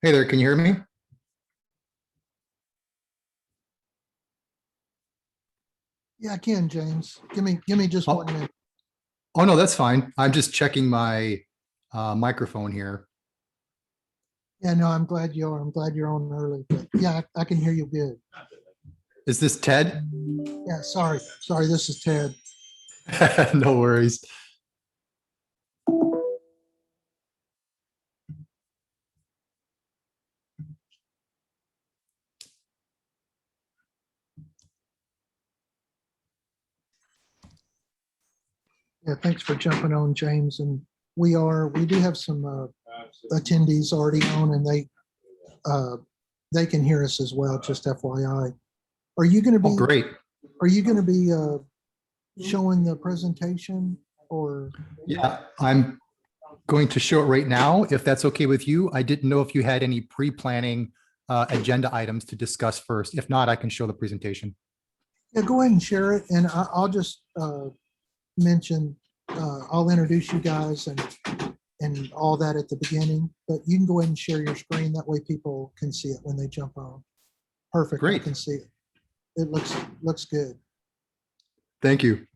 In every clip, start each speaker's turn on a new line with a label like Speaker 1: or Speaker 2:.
Speaker 1: Hey there, can you hear me?
Speaker 2: Yeah, I can, James. Give me just
Speaker 1: Oh,
Speaker 2: 1 minute.
Speaker 1: oh no, that's fine. I'm just checking my microphone here.
Speaker 2: Yeah, no, I'm glad you are. I'm glad you're on early. But yeah, I can hear you good.
Speaker 1: Is this Ted?
Speaker 2: Yeah, sorry. Sorry, this is Ted.
Speaker 1: No worries.
Speaker 2: Yeah, thanks for jumping on, James. And we do have some attendees already on, and they can hear us as well, just FYI. Are you going to
Speaker 1: Oh,
Speaker 2: be
Speaker 1: great.
Speaker 2: showing the presentation or?
Speaker 1: Yeah, I'm going to show it right now, if that's okay with you. I didn't know if you had any pre-planning agenda items to discuss first. If not, I can show the presentation.
Speaker 2: Yeah, go ahead and share it, and I'll just mention, I'll introduce you guys and all that at the beginning, but you can go ahead and share your screen. That way people can see it when they jump on. Perfect. I
Speaker 1: Great.
Speaker 2: can see it. It looks good.
Speaker 1: Thank you.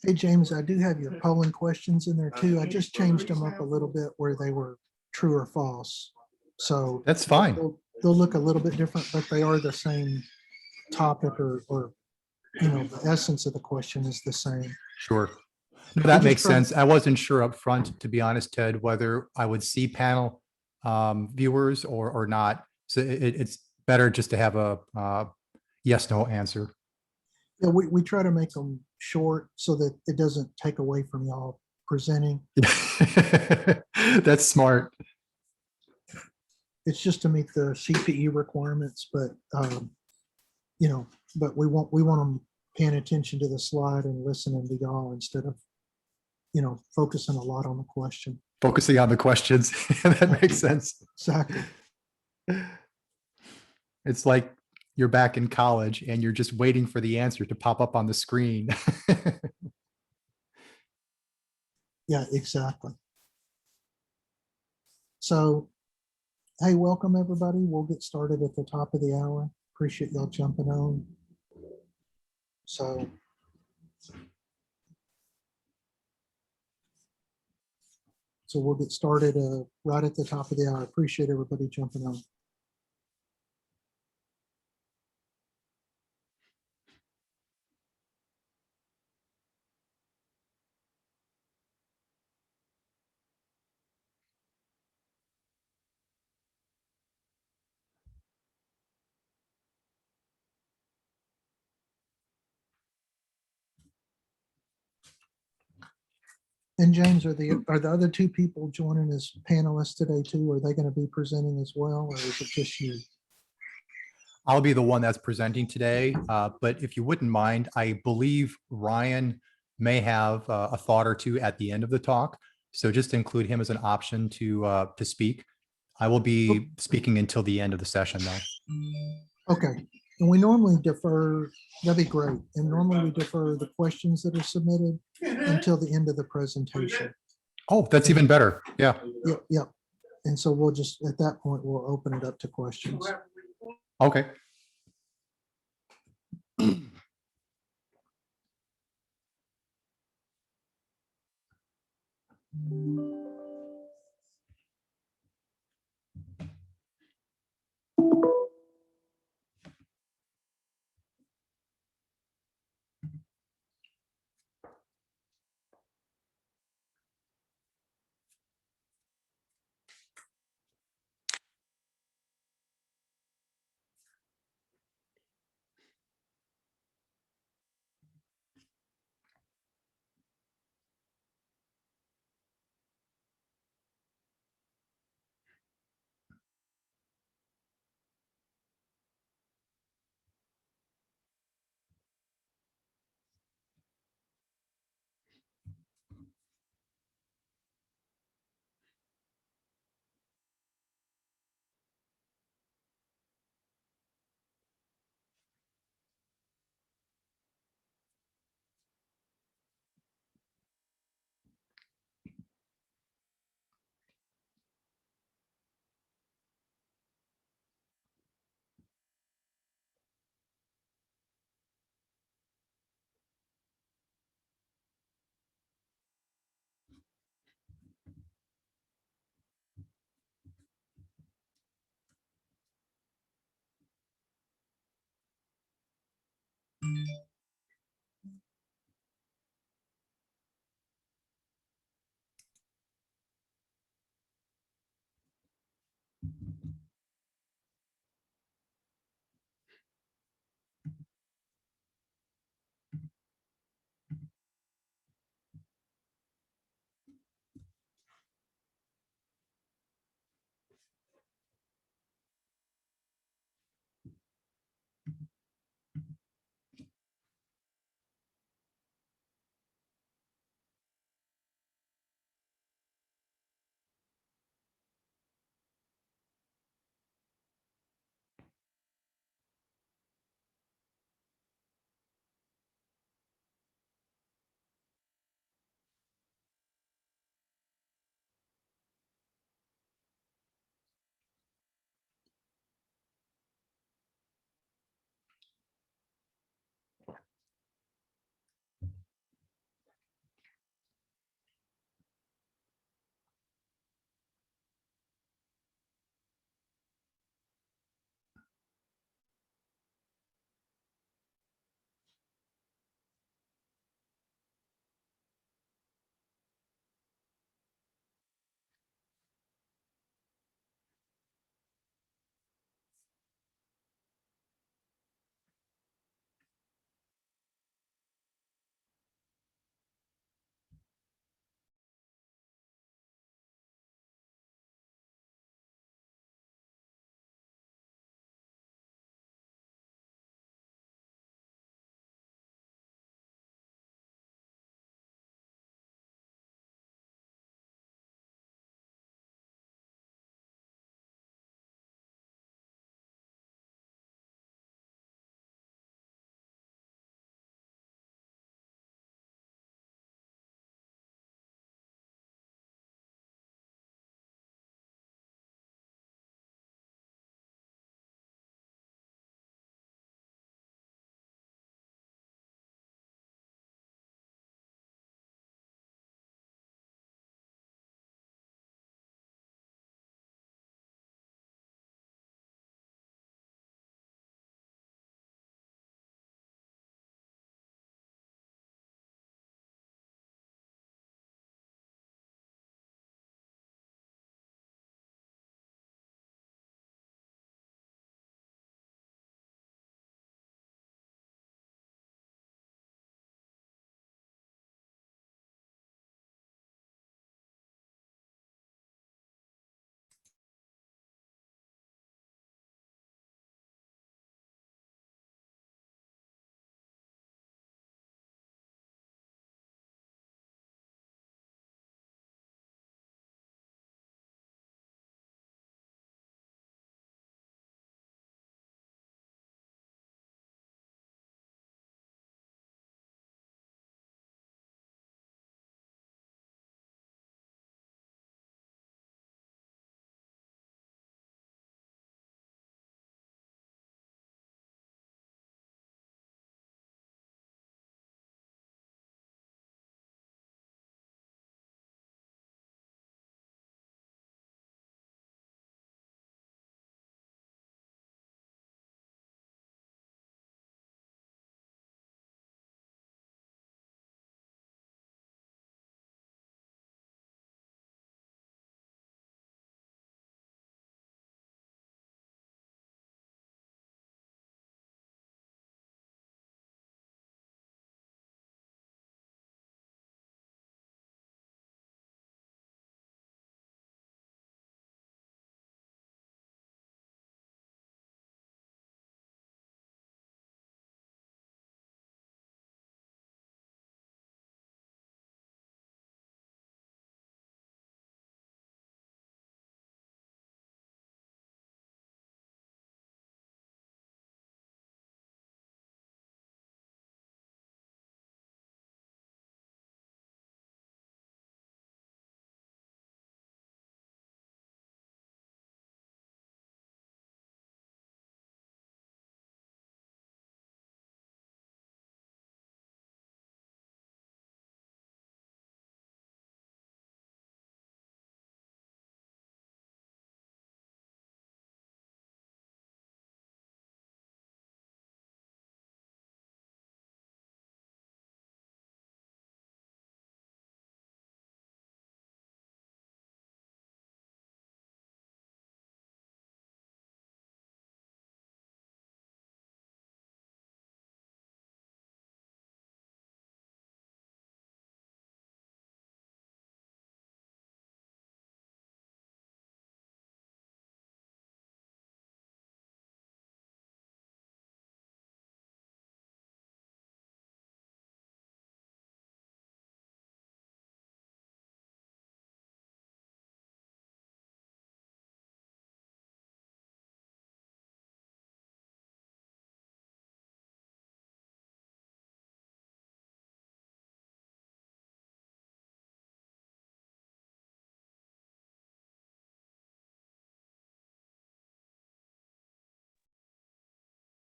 Speaker 2: Hey, James, I do have your polling questions in there too. I just changed them up a little bit where they were true or false. So
Speaker 1: That's fine.
Speaker 2: they'll look a little bit different, but they are the same topic or the essence of the question is the same.
Speaker 1: Sure. No, that
Speaker 2: just
Speaker 1: makes
Speaker 2: try-
Speaker 1: sense. I wasn't sure up front, to be honest, Ted, whether I would see panel viewers or not. So it's better just to have a yes, no answer.
Speaker 2: Yeah, we try to make them short so that it doesn't take away from y'all presenting.
Speaker 1: That's smart.
Speaker 2: It's just to meet the CPE requirements, but but we want them paying attention to the slide and listening to y'all instead of focusing a lot on the question.
Speaker 1: Focusing on the questions. That makes sense.
Speaker 2: Exactly.
Speaker 1: It's like you're back in college and you're just waiting for the answer to pop up on the screen.
Speaker 2: Yeah, exactly. So, hey, welcome everybody. We'll get started at the top of the hour. Appreciate y'all jumping on. So we'll get started right at the top of the hour. Appreciate everybody jumping on. And James, are the other two people joining as panelists today too? Are they going to be presenting as well, or is it just you?
Speaker 1: I'll be the one that's presenting today, but if you wouldn't mind, I believe Ryan may have a thought or two at the end of the talk. So just include him as an option to speak. I will be speaking until the end of the session though.
Speaker 2: Okay, And we normally defer, that'd be great. And normally we defer the questions that are submitted until the end of the presentation.
Speaker 1: Oh, that's even better. Yeah.
Speaker 2: Yep, yep. And so we'll just, at that point, we'll open it up to questions.
Speaker 1: Okay.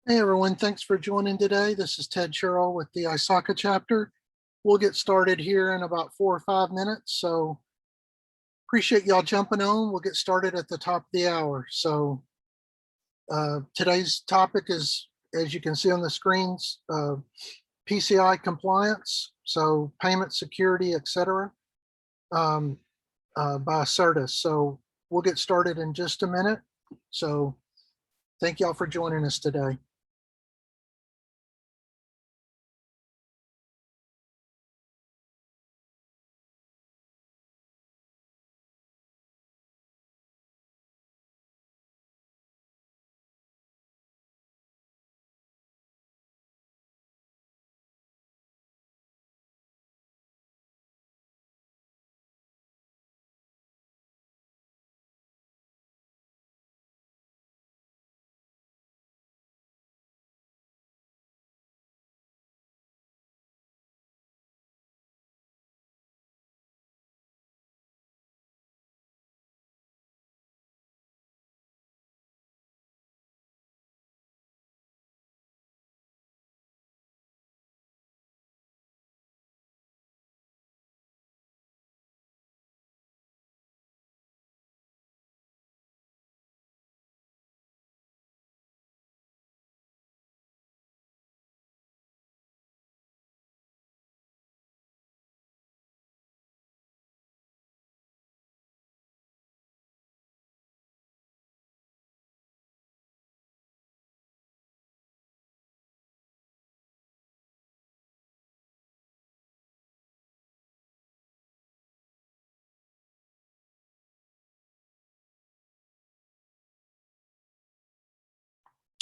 Speaker 2: Hey everyone, thanks for joining today. This is Ted Sherrill with the ISACA chapter. We'll get started here in about 4 or 5 minutes. So appreciate y'all jumping on. We'll get started at the top of the hour. So today's topic is, as you can see on the screens, PCI compliance, so payment security, etc. By Certus. So we'll get started in just a minute. So thank y'all for joining us today.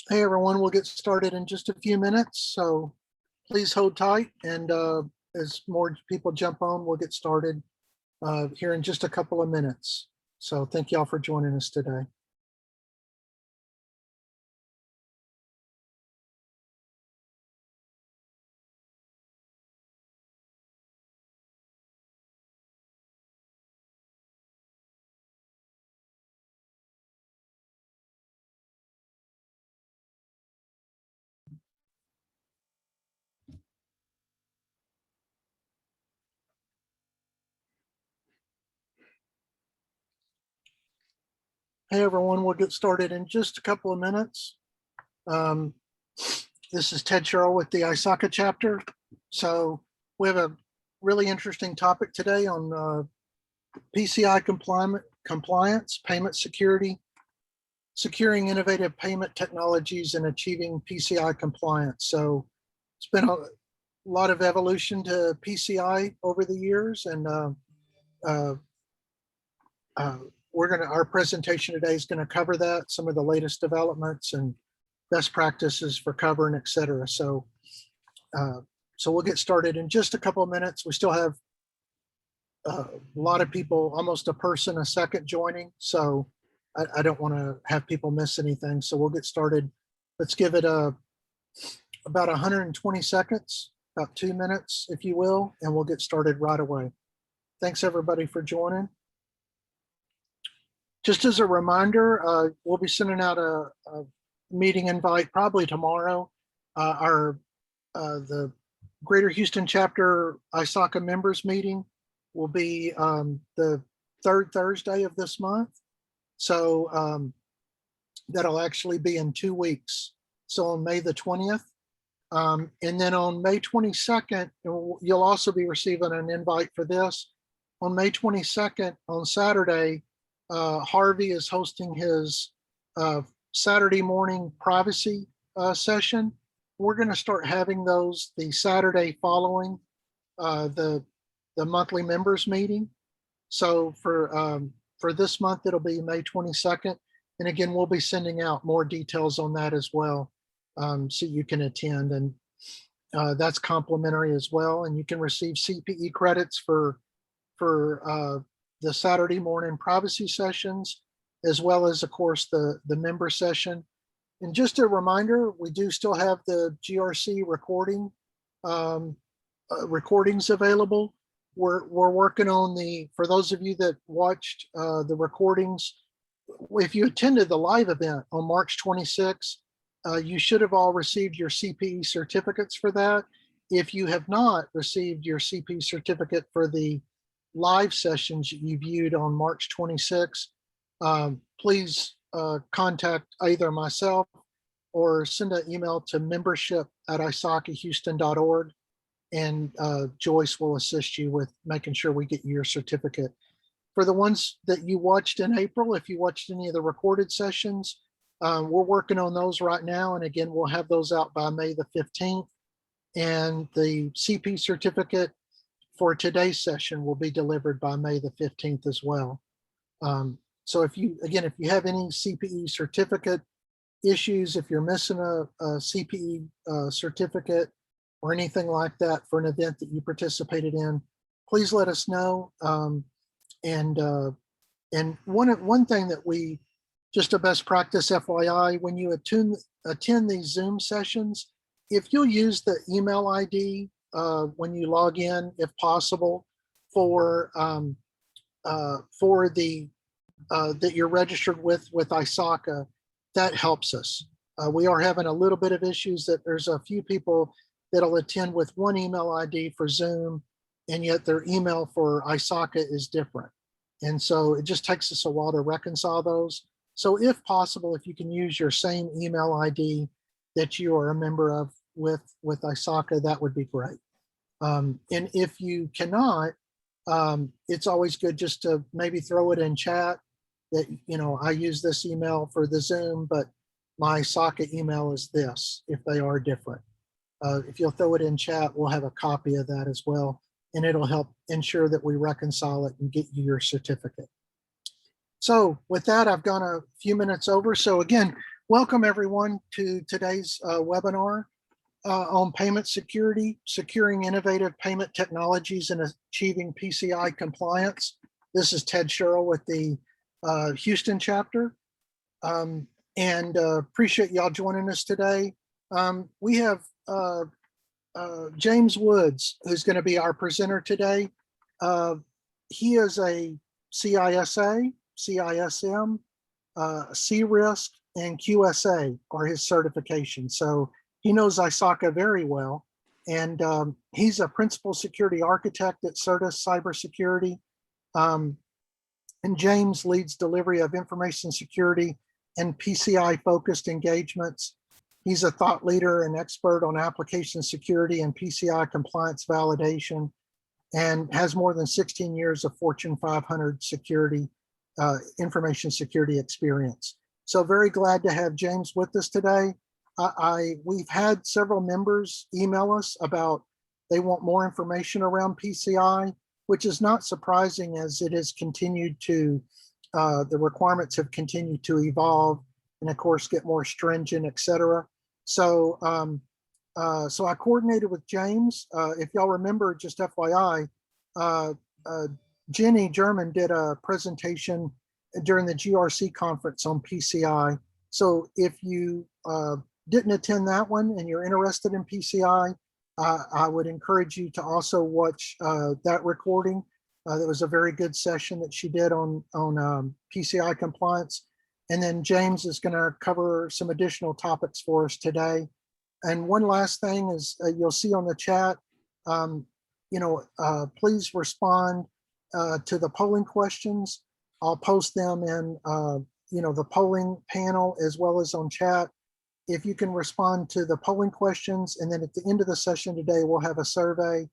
Speaker 2: Hey everyone, we'll get started in just a few minutes, so please hold tight, and as more people jump on, we'll get started here in just a couple of minutes. So thank y'all for joining us today. Hey everyone, we'll get started in just a couple of minutes. This is Ted Sherrill with the ISACA chapter. So we have a really interesting topic today on PCI compliance, payment security, securing innovative payment technologies, and achieving PCI compliance. So it's been a lot of evolution to PCI over the years, and our presentation today is going to cover that, some of the latest developments and best practices for covering, et cetera. So we'll get started in just a couple of minutes. We still have a lot of people, almost a person a second joining. So I don't want to have people miss anything. So we'll get started. Let's give it about 120 seconds, about 2 minutes, if you will, and we'll get started right away. Thanks everybody for joining. Just as a reminder, we'll be sending out a meeting invite probably tomorrow. The Greater Houston Chapter ISACA members meeting will be the third Thursday of this month. So that'll actually be in 2 weeks. So on May the 20th. And then on May 22nd, you'll also be receiving an invite for this. On May 22nd, on Saturday, Harvey is hosting his Saturday morning privacy session. We're going to start having those the Saturday following the monthly members meeting. So for this month, it'll be May 22nd. And again, we'll be sending out more details on that as well, so you can attend. And that's complimentary as well. And you can receive CPE credits for the Saturday morning privacy sessions, as well as, of course, the member session. And just a reminder, we do still have the GRC recording recordings available. We're working on for those of you that watched the recordings, if you attended the live event on March 26th, You should have all received your CPE certificates for that. If you have not received your CPE certificate for the live sessions you viewed on March 26, please contact either myself or send an email to membership@isacahouston.org, and Joyce will assist you with making sure we get you your certificate. For the ones that you watched in April, if you watched any of the recorded sessions, we're working on those right now. And again, we'll have those out by May the 15th. And the CP certificate for today's session will be delivered by May the 15th as well. So if you have any CPE certificate issues, if you're missing a CPE certificate or anything like that for an event that you participated in, please let us know. And one thing that we, just a best practice FYI, when you attend these Zoom sessions, if you'll use the email ID when you log in, if possible, for the that you're registered with ISACA, that helps us. We are having a little bit of issues that there's a few people that'll attend with one email ID for Zoom, and yet their email for ISACA is different. And so it just takes us a while to reconcile those. So if possible, if you can use your same email ID that you are a member of with ISACA, that would be great. And if you cannot, it's always good just to maybe throw it in chat that, you know, I use this email for the Zoom, but my ISACA email is this, if they are different. If you'll throw it in chat, we'll have a copy of that as well, and it'll help ensure that we reconcile it and get you your certificate. So with that, I've gone a few minutes over. So again, welcome everyone to today's webinar on payment security, securing innovative payment technologies and achieving PCI compliance. This is Ted Sherrill with the Houston chapter, and appreciate y'all joining us today. We have James Woods, who's going to be our presenter today. He is a CISA, CISM, CRISC, and QSA are his certifications. So he knows ISACA very well. And he's a principal security architect at Certus Cybersecurity. And James leads delivery of information security and PCI focused engagements. He's a thought leader and expert on application security and PCI compliance validation, and has more than 16 years of Fortune 500 security, information security experience. So very glad to have James with us today. We've had several members email us about they want more information around PCI, which is not surprising as it has continued to, the requirements have continued to evolve and of course get more stringent, et cetera. So, so I coordinated with James. If y'all remember, just FYI, Jenny German did a presentation during the GRC conference on PCI. So if you didn't attend that one and you're interested in PCI, I would encourage you to also watch that recording. That was a very good session that she did on PCI compliance. And then James is going to cover some additional topics for us today. And one last thing is you'll see on the chat, please respond to the polling questions. I'll post them in, the polling panel as well as on chat. If you can respond to the polling questions, and then at the end of the session today, we'll have a survey,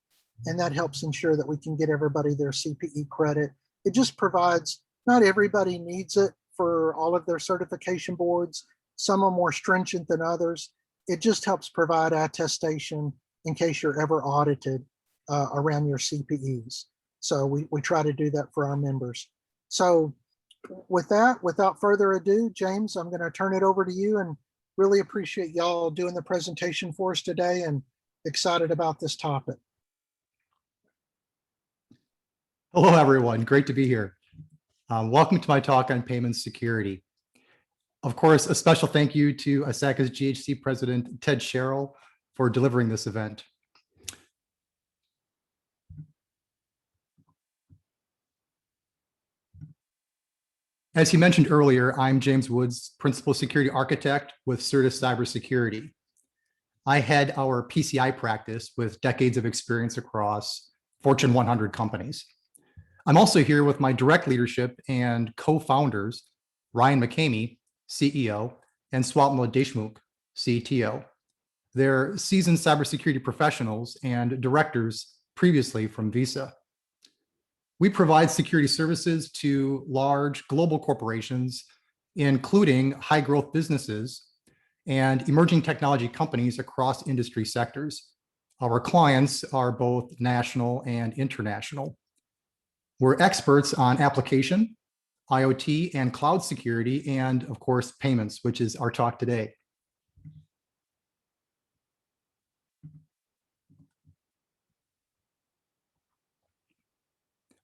Speaker 2: and that helps ensure that we can get everybody their CPE credit. It just provides, not everybody needs it for all of their certification boards. Some are more stringent than others. It just helps provide attestation in case you're ever audited around your CPEs. So we try to do that for our members. So with that, without further ado, James, I'm going to turn it over to you, and really appreciate y'all doing the presentation for us today, and excited about this topic.
Speaker 1: Hello, everyone. Great to be here. Welcome to my talk on payment security. Of course, a special thank you to ISACA's GHC President, Ted Sherrill, for delivering this event. As he mentioned earlier, I'm James Woods, Principal Security Architect with Certus Cybersecurity. I head our PCI practice with decades of experience across Fortune 100 companies. I'm also here with my direct leadership and co-founders, Ryan McCamey, CEO, and Swapnil Deshmukh, CTO. They're seasoned cybersecurity professionals and directors previously from Visa. We provide security services to large global corporations, including high growth businesses and emerging technology companies across industry sectors. Our clients are both national and international. We're experts on application, IoT, and cloud security, and of course, payments, which is our talk today.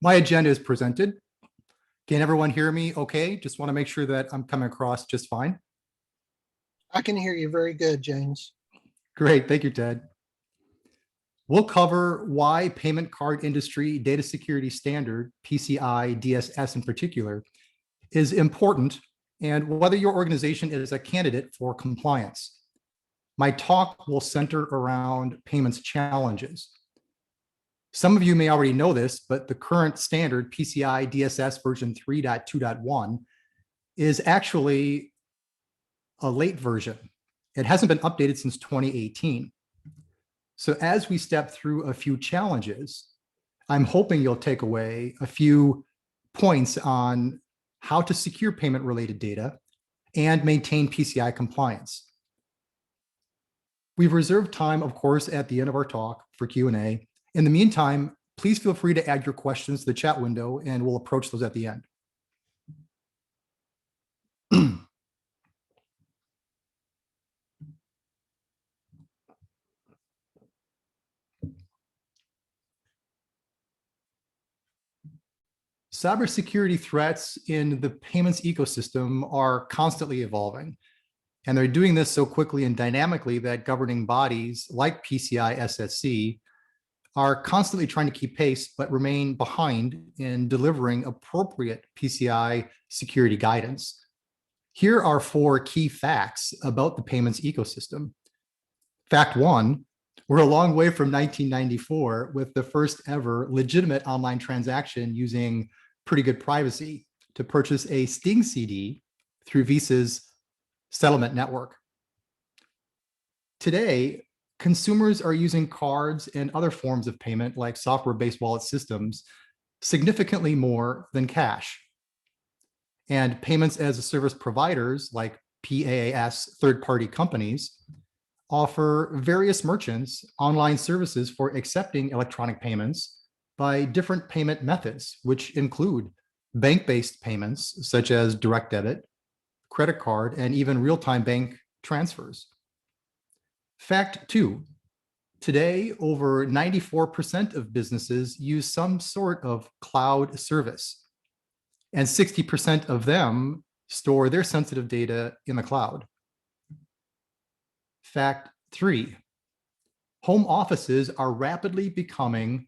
Speaker 1: My agenda is presented. Can everyone hear me okay? Just want to make sure that I'm coming across just fine.
Speaker 2: I can hear you very good, James.
Speaker 1: Great, thank you, Ted. We'll cover why payment card industry data security standard, PCI DSS in particular, is important and whether your organization is a candidate for compliance. My talk will center around payments challenges. Some of you may already know this, but the current standard PCI DSS version 3.2.1 is actually a late version. It hasn't been updated since 2018. So as we step through a few challenges, I'm hoping you'll take away a few points on how to secure payment-related data and maintain PCI compliance. We've reserved time, of course, at the end of our talk for Q&A. In the meantime, please feel free to add your questions to the chat window and we'll approach those at the end. Cybersecurity threats in the payments ecosystem are constantly evolving, and they're doing this so quickly and dynamically that governing bodies like PCI SSC are constantly trying to keep pace, but remain behind in delivering appropriate PCI security guidance. Here are 4 key facts about the payments ecosystem. Fact 1, we're a long way from 1994 with the first ever legitimate online transaction using pretty good privacy to purchase a Sting CD through Visa's settlement network. Today, consumers are using cards and other forms of payment like software-based wallet systems significantly more than cash. And payments as a service providers like PaaS third-party companies offer various merchants online services for accepting electronic payments by different payment methods, which include bank-based payments such as direct debit, credit card, and even real-time bank transfers. Fact 2, today, over 94% of businesses use some sort of cloud service, and 60% of them store their sensitive data in the cloud. Fact 3, home offices are rapidly becoming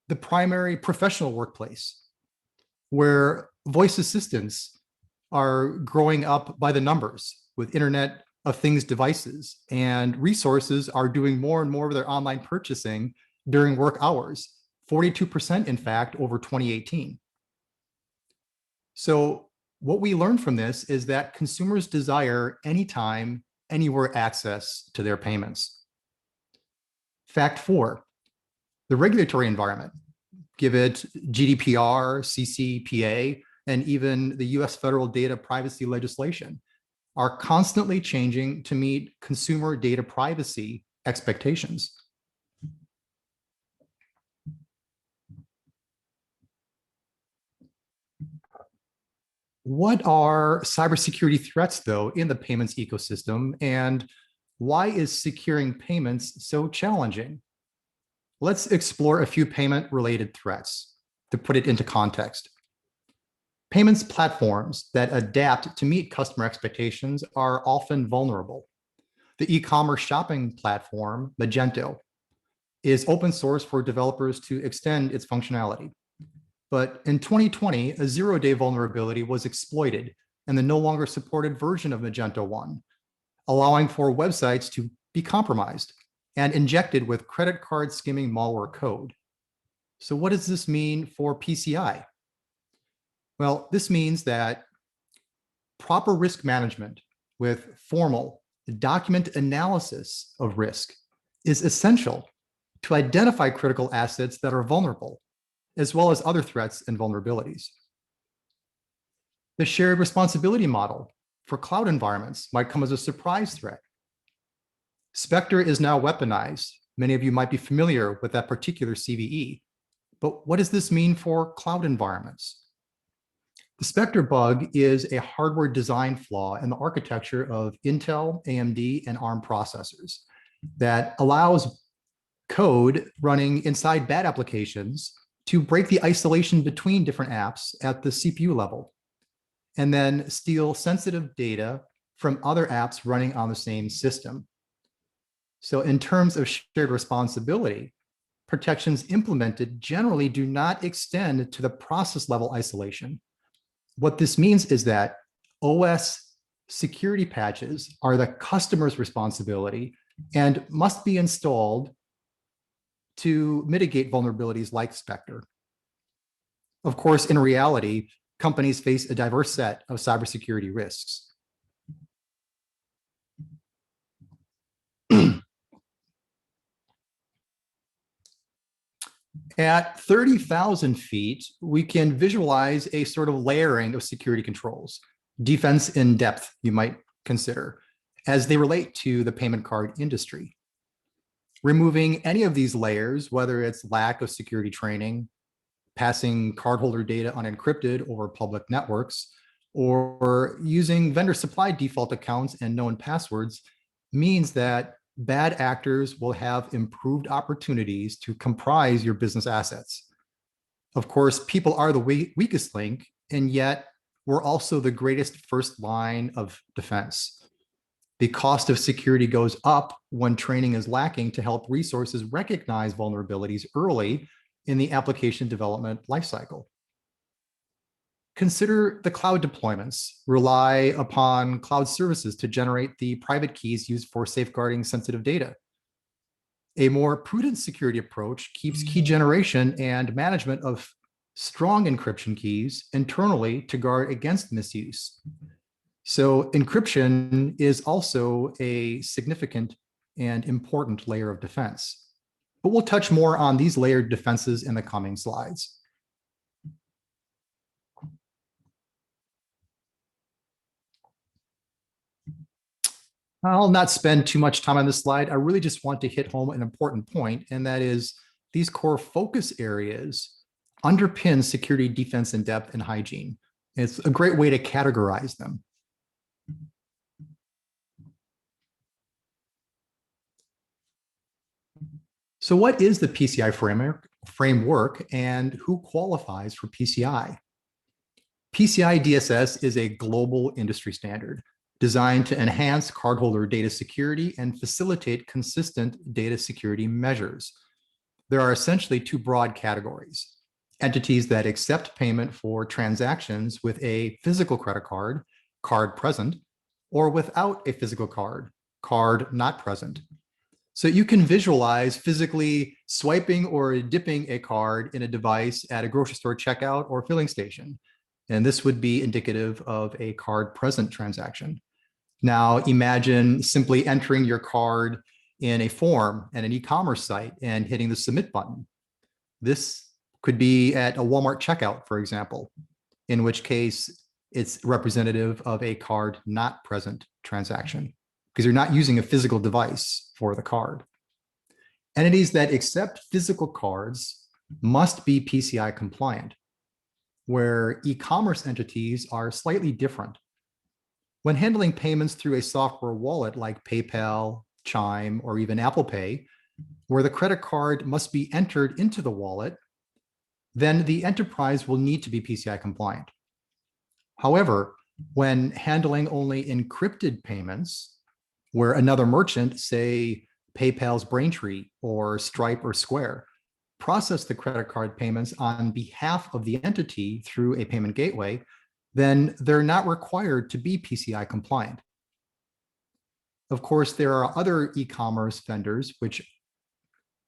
Speaker 1: the primary professional workplace, where voice assistants are growing up by the numbers with Internet of Things devices, and resources are doing more and more of their online purchasing during work hours, 42% in fact over 2018. So what we learned from this is that consumers desire anytime, anywhere access to their payments. Fact 4, the regulatory environment, give it GDPR, CCPA, and even the US federal data privacy legislation, are constantly changing to meet consumer data privacy expectations. What are cybersecurity threats, though, in the payments ecosystem, and why is securing payments so challenging? Let's explore a few payment-related threats to put it into context. Payments platforms that adapt to meet customer expectations are often vulnerable. The e-commerce shopping platform, Magento, is open source for developers to extend its functionality. But in 2020, a zero-day vulnerability was exploited in the no longer supported version of Magento 1, allowing for websites to be compromised and injected with credit card skimming malware code. So what does this mean for PCI? Well, this means that proper risk management with formal document analysis of risk is essential to identify critical assets that are vulnerable, as well as other threats and vulnerabilities. The shared responsibility model for cloud environments might come as a surprise threat. Spectre is now weaponized. Many of you might be familiar with that particular CVE, but what does this mean for cloud environments? The Spectre bug is a hardware design flaw in the architecture of Intel, AMD, and ARM processors that allows code running inside bad applications to break the isolation between different apps at the CPU level, and then steal sensitive data from other apps running on the same system. So in terms of shared responsibility, protections implemented generally do not extend to the process level isolation. What this means is that OS security patches are the customer's responsibility and must be installed to mitigate vulnerabilities like Spectre. Of course, in reality, companies face a diverse set of cybersecurity risks. At 30,000 feet, we can visualize a sort of layering of security controls, defense in depth, you might consider, as they relate to the payment card industry. Removing any of these layers, whether it's lack of security training, passing cardholder data unencrypted over public networks, or using vendor supplied default accounts and known passwords, means that bad actors will have improved opportunities to comprise your business assets. Of course, people are the weakest link, and yet we're also the greatest first line of defense. The cost of security goes up when training is lacking to help resources recognize vulnerabilities early in the application development lifecycle. Consider the cloud deployments rely upon cloud services to generate the private keys used for safeguarding sensitive data. A more prudent security approach keeps key generation and management of strong encryption keys internally to guard against misuse. So encryption is also a significant and important layer of defense. But we'll touch more on these layered defenses in the coming slides. I'll not spend too much time on this slide. I really just want to hit home an important point, and that is these core focus areas underpin security, defense, in depth, and hygiene. It's a great way to categorize them. So what is the PCI framework and who qualifies for PCI? PCI DSS is a global industry standard designed to enhance cardholder data security and facilitate consistent data security measures. There are essentially two broad categories: entities that accept payment for transactions with a physical credit card, card present, or without a physical card, card not present. So you can visualize physically swiping or dipping a card in a device at a grocery store checkout or filling station. And this would be indicative of a card present transaction. Now imagine simply entering your card in a form at an e-commerce site and hitting the submit button. This could be at a Walmart checkout, for example, in which case it's representative of a card not present transaction because you're not using a physical device for the card. Entities that accept physical cards must be PCI compliant, where e-commerce entities are slightly different. When handling payments through a software wallet like PayPal, Chime, or even Apple Pay, where the credit card must be entered into the wallet, then the enterprise will need to be PCI compliant. However, when handling only encrypted payments, where another merchant, say PayPal's Braintree or Stripe or Square process the credit card payments on behalf of the entity through a payment gateway, then they're not required to be PCI compliant. Of course, there are other e-commerce vendors which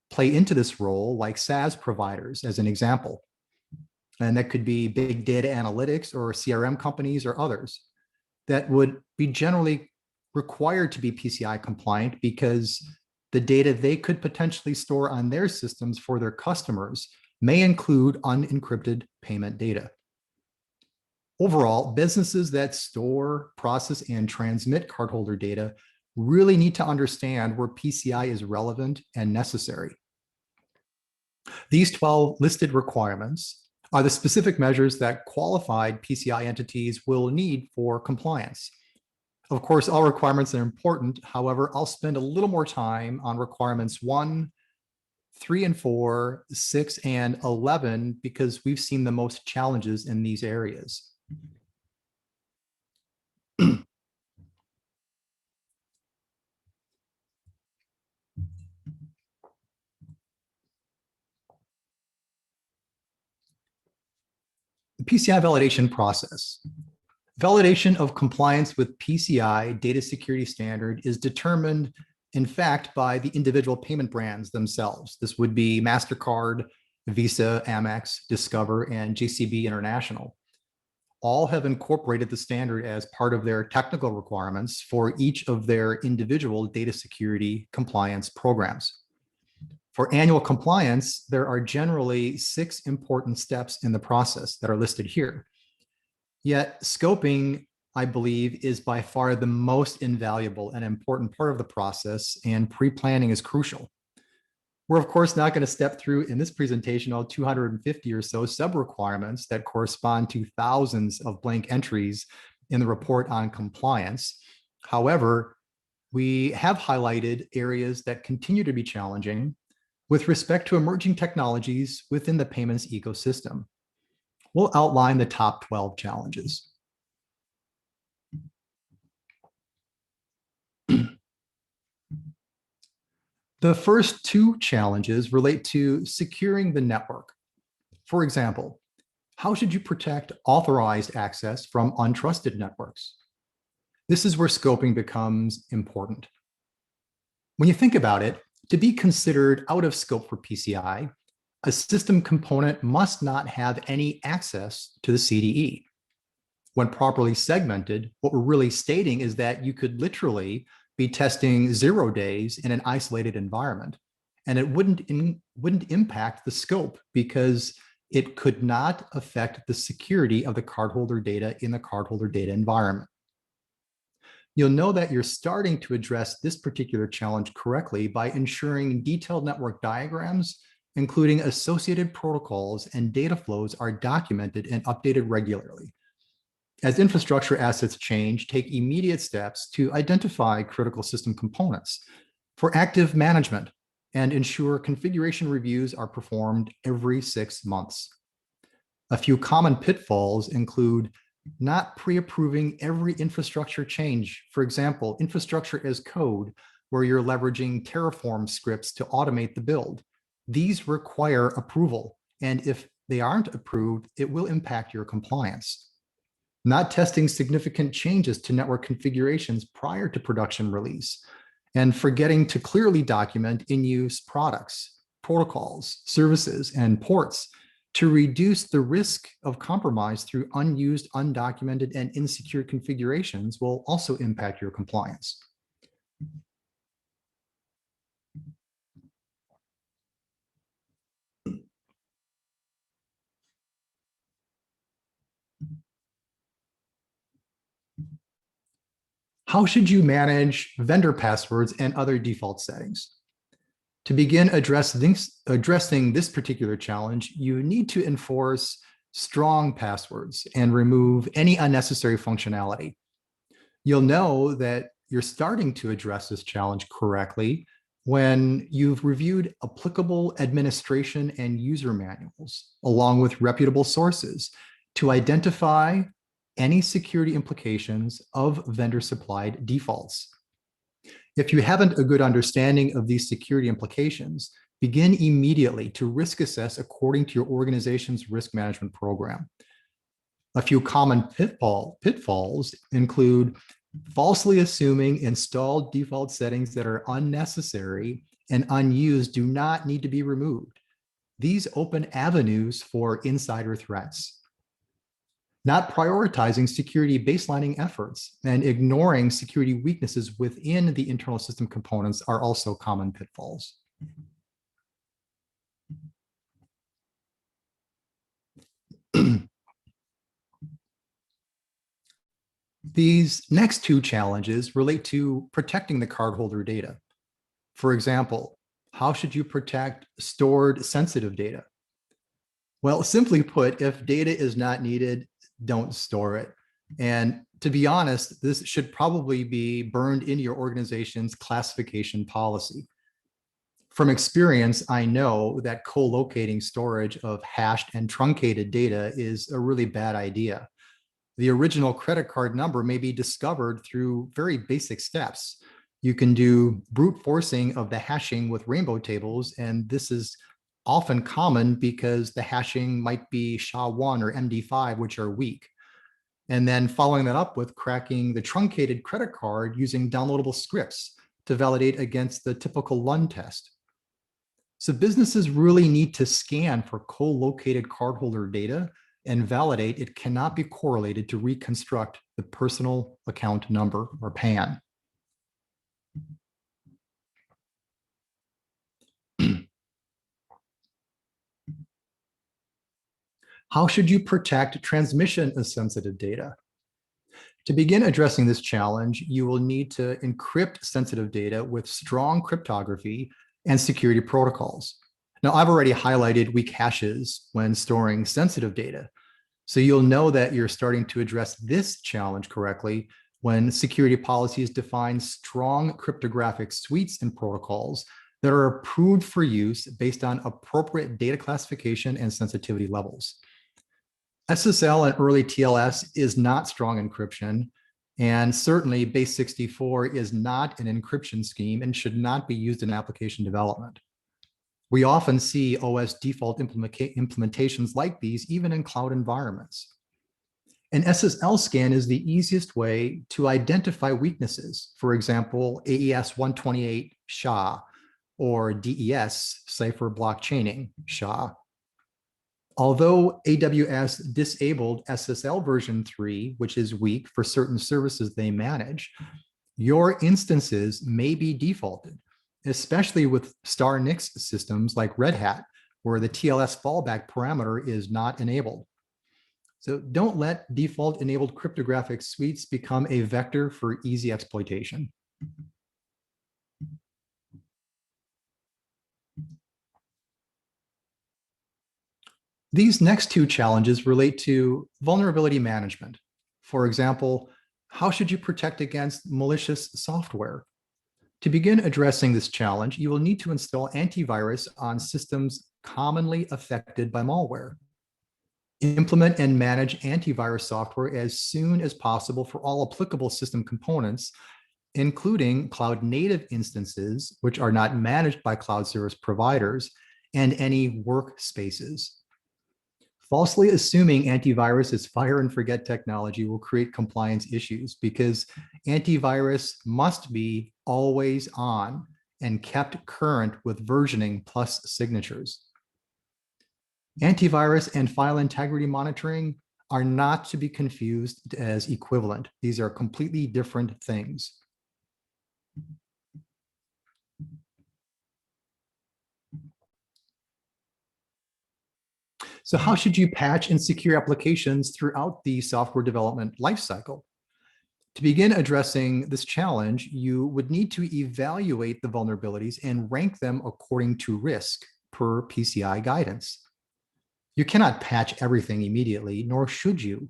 Speaker 1: play into this role, like SaaS providers, as an example. And that could be big data analytics or CRM companies or others that would be generally required to be PCI compliant because the data they could potentially store on their systems for their customers may include unencrypted payment data. Overall, businesses that store, process, and transmit cardholder data really need to understand where PCI is relevant and necessary. These 12 listed requirements are the specific measures that qualified PCI entities will need for compliance. Of course, all requirements are important. However, I'll spend a little more time on requirements 1, 3, and 4, 6, and 11, because we've seen the most challenges in these areas. The PCI validation process. Validation of compliance with PCI data security standard is determined, in fact, by the individual payment brands themselves. This would be MasterCard, Visa, Amex, Discover, and JCB International. All have incorporated the standard as part of their technical requirements for each of their individual data security compliance programs. For annual compliance, there are generally 6 important steps in the process that are listed here. Yet scoping, I believe, is by far the most invaluable and important part of the process, and pre-planning is crucial. We're of course not going to step through in this presentation all 250 or so sub-requirements that correspond to thousands of blank entries in the report on compliance. However, we have highlighted areas that continue to be challenging with respect to emerging technologies within the payments ecosystem. We'll outline the top 12 challenges. The first 2 challenges relate to securing the network. For example, how should you protect authorized access from untrusted networks? This is where scoping becomes important. When you think about it, to be considered out of scope for PCI, a system component must not have any access to the CDE. When properly segmented, what we're really stating is that you could literally be testing 0 days in an isolated environment, and it wouldn't impact the scope because it could not affect the security of the cardholder data in the cardholder data environment. You'll know that you're starting to address this particular challenge correctly by ensuring detailed network diagrams, including associated protocols and data flows, are documented and updated regularly. As infrastructure assets change, take immediate steps to identify critical system components for active management and ensure configuration reviews are performed every 6 months. A few common pitfalls include not pre-approving every infrastructure change. For example, infrastructure as code, where you're leveraging Terraform scripts to automate the build. These require approval, and if they aren't approved, it will impact your compliance. Not testing significant changes to network configurations prior to production release, and forgetting to clearly document in-use products, protocols, services, and ports to reduce the risk of compromise through unused, undocumented, and insecure configurations will also impact your compliance. How should you manage vendor passwords and other default settings? To begin addressing this particular challenge, you need to enforce strong passwords and remove any unnecessary functionality. You'll know that you're starting to address this challenge correctly when you've reviewed applicable administration and user manuals, along with reputable sources, to identify any security implications of vendor-supplied defaults. If you haven't a good understanding of these security implications, begin immediately to risk assess according to your organization's risk management program. A few common pitfalls include falsely assuming installed default settings that are unnecessary and unused do not need to be removed. These open avenues for insider threats. Not prioritizing security baselining efforts and ignoring security weaknesses within the internal system components are also common pitfalls. These next two challenges relate to protecting the cardholder data. For example, how should you protect stored sensitive data? Well, simply put, if data is not needed, don't store it. And to be honest, this should probably be burned into your organization's classification policy. From experience, I know that co-locating storage of hashed and truncated data is a really bad idea. The original credit card number may be discovered through very basic steps. You can do brute forcing of the hashing with rainbow tables, and this is often common because the hashing might be SHA-1 or MD5, which are weak. And then following that up with cracking the truncated credit card using downloadable scripts to validate against the typical Lund test. So businesses really need to scan for co-located cardholder data and validate it cannot be correlated to reconstruct the personal account number or PAN. How should you protect transmission of sensitive data? To begin addressing this challenge, you will need to encrypt sensitive data with strong cryptography and security protocols. Now, I've already highlighted weak hashes when storing sensitive data. So you'll know that you're starting to address this challenge correctly when security policies define strong cryptographic suites and protocols that are approved for use based on appropriate data classification and sensitivity levels. SSL and early TLS is not strong encryption, and certainly base64 is not an encryption scheme and should not be used in application development. We often see OS default implementations like these even in cloud environments. An SSL scan is the easiest way to identify weaknesses. For example, AES 128 SHA or DES, cipher blockchaining SHA. Although AWS disabled SSL version 3, which is weak for certain services they manage, your instances may be defaulted, especially with star NIX systems like Red Hat, where the TLS fallback parameter is not enabled. So don't let default enabled cryptographic suites become a vector for easy exploitation. These next two challenges relate to vulnerability management. For example, how should you protect against malicious software? To begin addressing this challenge, you will need to install antivirus on systems commonly affected by malware. Implement and manage antivirus software as soon as possible for all applicable system components, including cloud-native instances, which are not managed by cloud service providers, and any workspaces. Falsely assuming antivirus is fire and forget technology will create compliance issues because antivirus must be always on and kept current with versioning plus signatures. Antivirus and file integrity monitoring are not to be confused as equivalent. These are completely different things. So how should you patch and secure applications throughout the software development lifecycle? To begin addressing this challenge, you would need to evaluate the vulnerabilities and rank them according to risk per PCI guidance. You cannot patch everything immediately, nor should you.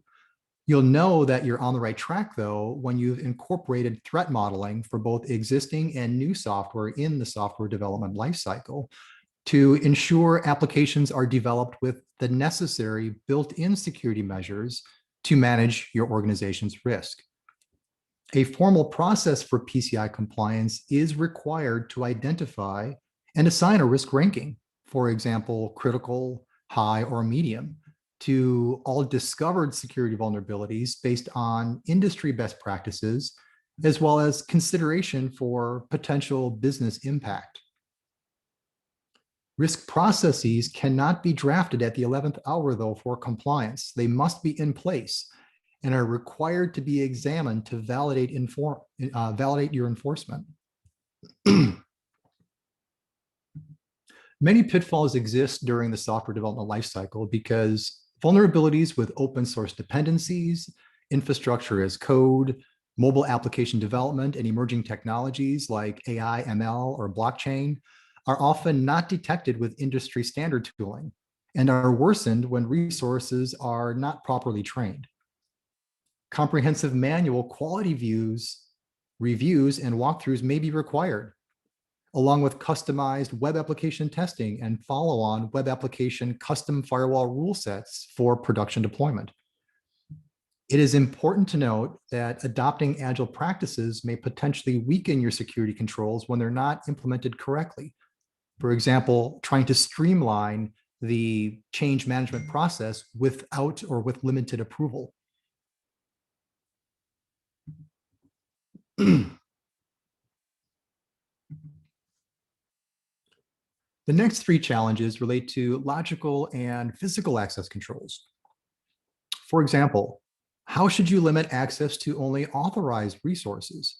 Speaker 1: You'll know that you're on the right track, though, when you've incorporated threat modeling for both existing and new software in the software development lifecycle to ensure applications are developed with the necessary built-in security measures to manage your organization's risk. A formal process for PCI compliance is required to identify and assign a risk ranking, for example, critical, high, or medium, to all discovered security vulnerabilities based on industry best practices, as well as consideration for potential business impact. Risk processes cannot be drafted at the 11th hour, though, for compliance. They must be in place and are required to be examined to validate your enforcement. Many pitfalls exist during the software development lifecycle because vulnerabilities with open source dependencies, infrastructure as code, mobile application development, and emerging technologies like AI, ML, or blockchain are often not detected with industry standard tooling and are worsened when resources are not properly trained. Comprehensive manual quality reviews, and walkthroughs may be required, along with customized web application testing and follow-on web application custom firewall rule sets for production deployment. It is important to note that adopting agile practices may potentially weaken your security controls when they're not implemented correctly. For example, trying to streamline the change management process without or with limited approval. The next three challenges relate to logical and physical access controls. For example, how should you limit access to only authorized resources?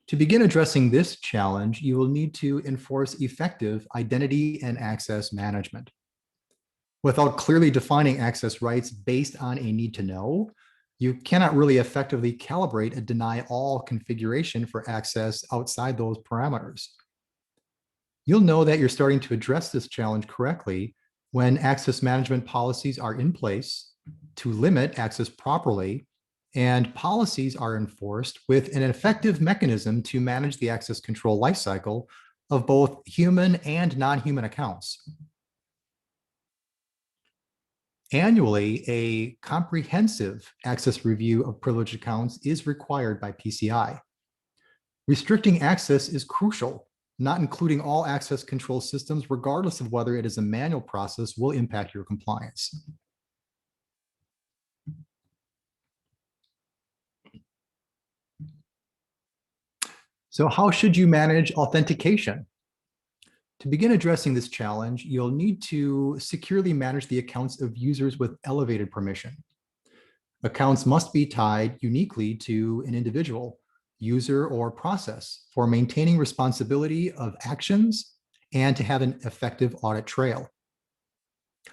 Speaker 1: To begin addressing this challenge, you will need to enforce effective identity and access management. Without clearly defining access rights based on a need to know, you cannot really effectively calibrate a deny all configuration for access outside those parameters. You'll know that you're starting to address this challenge correctly when access management policies are in place to limit access properly, and policies are enforced with an effective mechanism to manage the access control lifecycle of both human and non-human accounts. Annually, a comprehensive access review of privileged accounts is required by PCI. Restricting access is crucial. Not including all access control systems, regardless of whether it is a manual process, will impact your compliance. So how should you manage authentication? To begin addressing this challenge, you'll need to securely manage the accounts of users with elevated permission. Accounts must be tied uniquely to an individual, user, or process for maintaining responsibility of actions and to have an effective audit trail.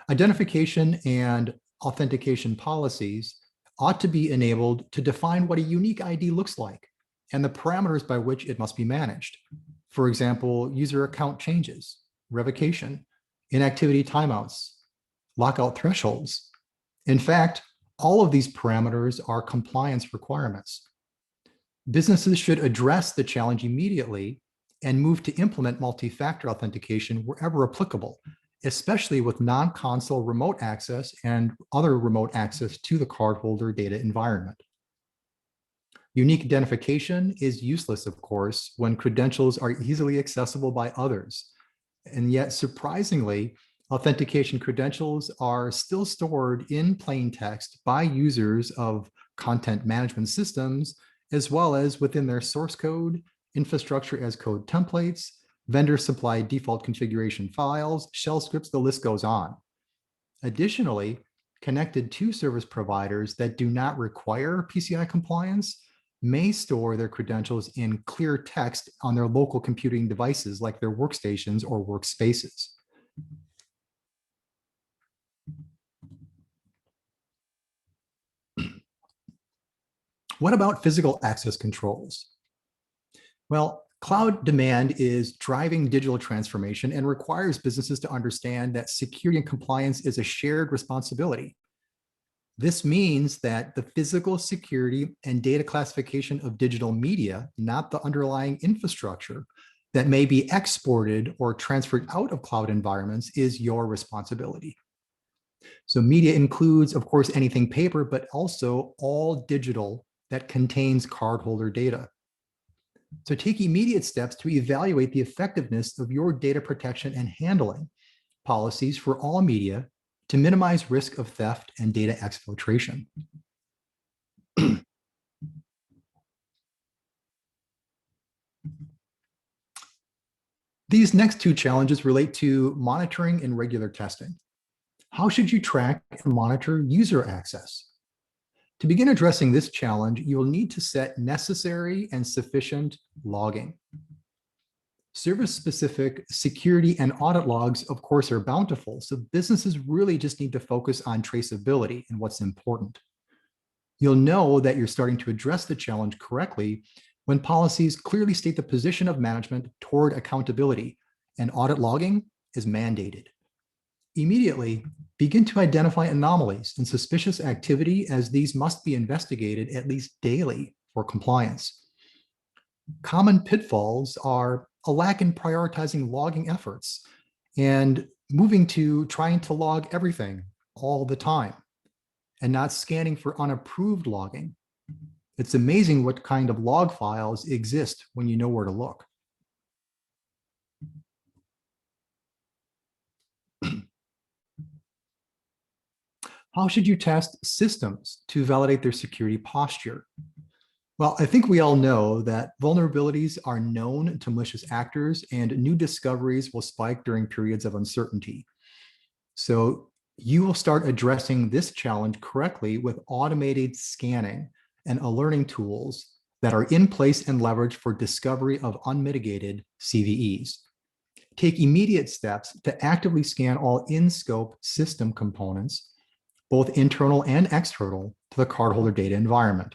Speaker 1: Identification and authentication policies ought to be enabled to define what a unique ID looks like and the parameters by which it must be managed. For example, user account changes, revocation, inactivity timeouts, lockout thresholds. In fact, all of these parameters are compliance requirements. Businesses should address the challenge immediately and move to implement multi-factor authentication wherever applicable, especially with non-console remote access and other remote access to the cardholder data environment. Unique identification is useless, of course, when credentials are easily accessible by others. And yet, surprisingly, authentication credentials are still stored in plain text by users of content management systems, as well as within their source code, infrastructure as code templates, vendor supplied default configuration files, shell scripts, the list goes on. Additionally, connected to service providers that do not require PCI compliance may store their credentials in clear text on their local computing devices like their workstations or workspaces. What about physical access controls? Well, cloud demand is driving digital transformation and requires businesses to understand that security and compliance is a shared responsibility. This means that the physical security and data classification of digital media, not the underlying infrastructure that may be exported or transferred out of cloud environments, is your responsibility. So media includes, of course, anything paper, but also all digital that contains cardholder data. So take immediate steps to evaluate the effectiveness of your data protection and handling policies for all media to minimize risk of theft and data exfiltration. These next two challenges relate to monitoring and regular testing. How should you track and monitor user access? To begin addressing this challenge, you will need to set necessary and sufficient logging. Service-specific security and audit logs, of course, are bountiful, so businesses really just need to focus on traceability and what's important. You'll know that you're starting to address the challenge correctly when policies clearly state the position of management toward accountability, and audit logging is mandated. Immediately, begin to identify anomalies and suspicious activity, as these must be investigated at least daily for compliance. Common pitfalls are a lack in prioritizing logging efforts and moving to trying to log everything all the time and not scanning for unapproved logging. It's amazing what kind of log files exist when you know where to look. How should you test systems to validate their security posture? Well, I think we all know that vulnerabilities are known to malicious actors, and new discoveries will spike during periods of uncertainty. So you will start addressing this challenge correctly with automated scanning and alerting tools that are in place and leveraged for discovery of unmitigated CVEs. Take immediate steps to actively scan all in-scope system components, both internal and external, to the cardholder data environment.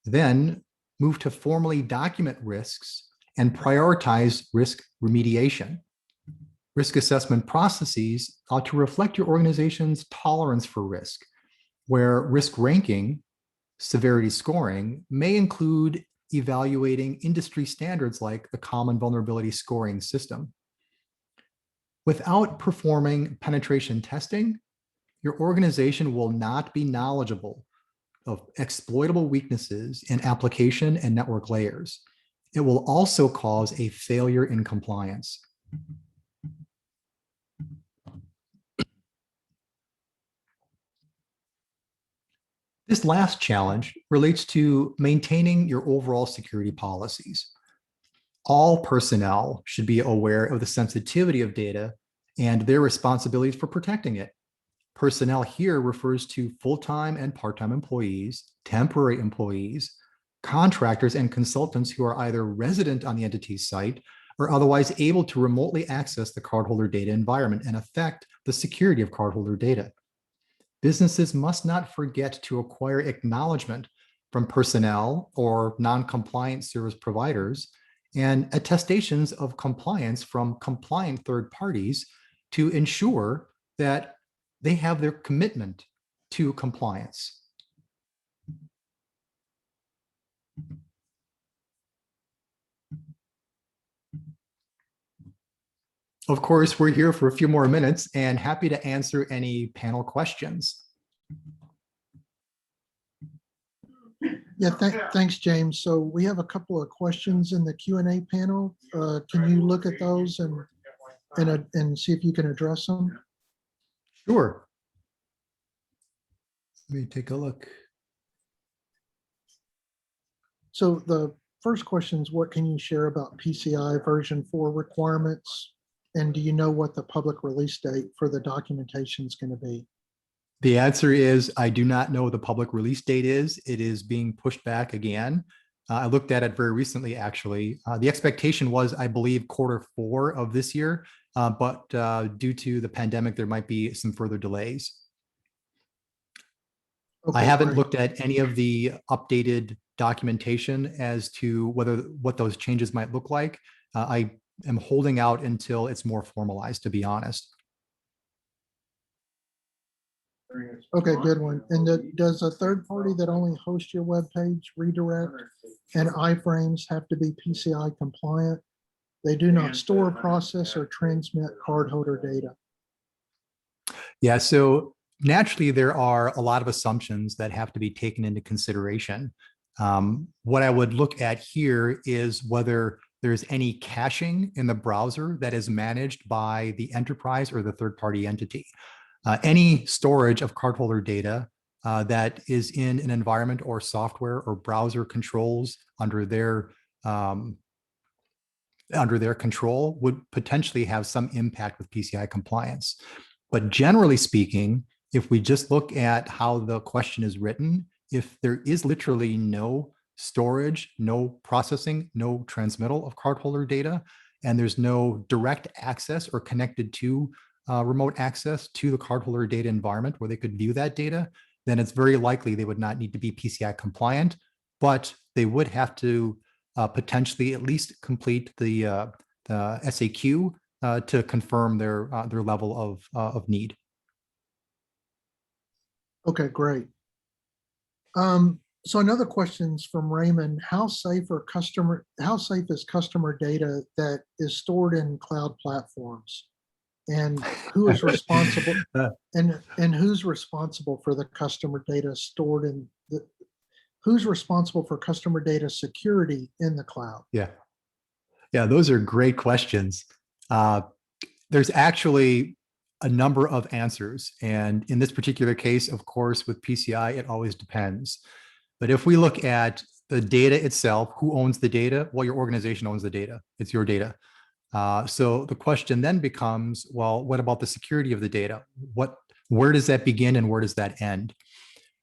Speaker 1: Then move to formally document risks and prioritize risk remediation. Risk assessment processes ought to reflect your organization's tolerance for risk, where risk ranking, severity scoring, may include evaluating industry standards like the Common Vulnerability Scoring System. Without performing penetration testing, your organization will not be knowledgeable of exploitable weaknesses in application and network layers. It will also cause a failure in compliance. This last challenge relates to maintaining your overall security policies. All personnel should be aware of the sensitivity of data and their responsibilities for protecting it. Personnel here refers to full-time and part-time employees, temporary employees, contractors, and consultants who are either resident on the entity's site or otherwise able to remotely access the cardholder data environment and affect the security of cardholder data. Businesses must not forget to acquire acknowledgement from personnel or non-compliant service providers and attestations of compliance from compliant third parties to ensure that they have their commitment to compliance. Of course, we're here for a few more minutes and happy to answer any panel questions.
Speaker 2: Yeah, thanks, James. So we have a couple of questions in the Q&A panel. Can you look at those and see if you can address them?
Speaker 1: Sure. Let me take a look.
Speaker 2: So the first question is, what can you share about PCI version 4 requirements? And do you know what the public release date for the documentation is going to be?
Speaker 1: The answer is I do not know what the public release date is. It is being pushed back again. I looked at it very recently, actually. The expectation was, I believe, Q4 of this year, but due to the pandemic, there might be some further delays.
Speaker 2: Okay,
Speaker 1: I haven't
Speaker 2: great.
Speaker 1: looked at any of the updated documentation as to what those changes might look like. I am holding out until it's more formalized, to be honest.
Speaker 2: Okay, good one. And does a third party that only hosts your web page, redirect, and iframes have to be PCI compliant? They do not store, process, or transmit cardholder data.
Speaker 1: Yeah, so naturally there are a lot of assumptions that have to be taken into consideration. What I would look at here is whether there's any caching in the browser that is managed by the enterprise or the third-party entity. Any storage of cardholder data that is in an environment or software or browser controls under their control would potentially have some impact with PCI compliance. But generally speaking, if we just look at how the question is written, if there is literally no storage, no processing, no transmittal of cardholder data, and there's no direct access or connected to remote access to the cardholder data environment where they could view that data, then it's very likely they would not need to be PCI compliant, but they would have to potentially at least complete the SAQ to confirm their level of need.
Speaker 2: Okay, great. So another question's from Raymond. How safe is customer data that is stored in cloud platforms? And who is responsible and who's responsible for the customer data stored in the who's responsible for customer data security in the cloud?
Speaker 1: Yeah, those are great questions. There's actually a number of answers. And in this particular case, of course, with PCI, it always depends. But if we look at the data itself, who owns the data? Well, your organization owns the data. It's your data. So the question then becomes, well, what about the security of the data? Where does that begin and where does that end?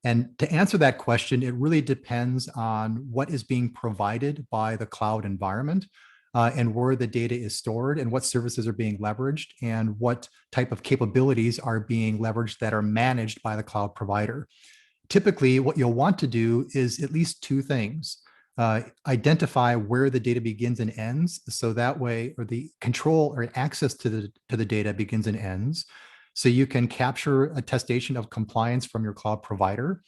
Speaker 1: And to answer that question, it really depends on what is being provided by the cloud environment and where the data is stored and what services are being leveraged and what type of capabilities are being leveraged that are managed by the cloud provider. Typically, what you'll want to do is at least two things. Identify where the data begins and ends. So that way, or the control or access to the data begins and ends. So you can capture attestation of compliance from your cloud provider.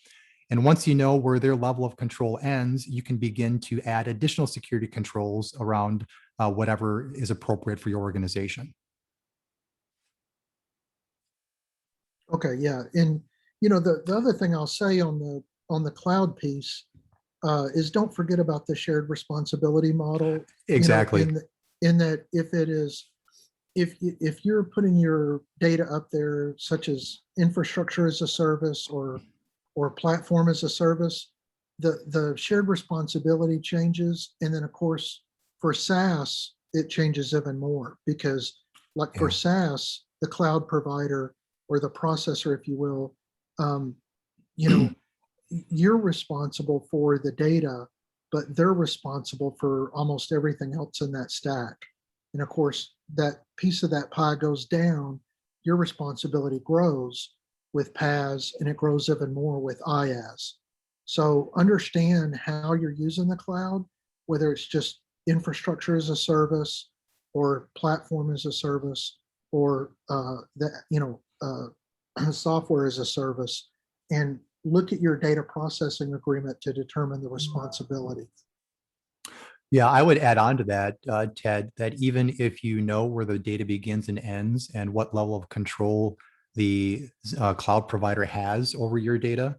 Speaker 1: And once you know where their level of control ends, you can begin to add additional security controls around whatever is appropriate for your organization.
Speaker 2: Okay, yeah. And the other thing I'll say on the cloud piece is don't forget about the shared responsibility model.
Speaker 1: Exactly.
Speaker 2: In that if you're putting your data up there, such as infrastructure as a service or platform as a service, the shared responsibility changes. And then of course, for SaaS, it changes even more because like for SaaS, the cloud provider or the processor, if you will, you're responsible for the data, but they're responsible for almost everything else in that stack. And of course, that piece of that pie goes down, your responsibility grows with PaaS and it grows even more with IaaS. So understand how you're using the cloud, whether it's just infrastructure as a service or platform as a service or software as a service, and look at your data processing agreement to determine the responsibility.
Speaker 1: Yeah, I would add on to that, Ted, that even if you know where the data begins and ends and what level of control the cloud provider has over your data,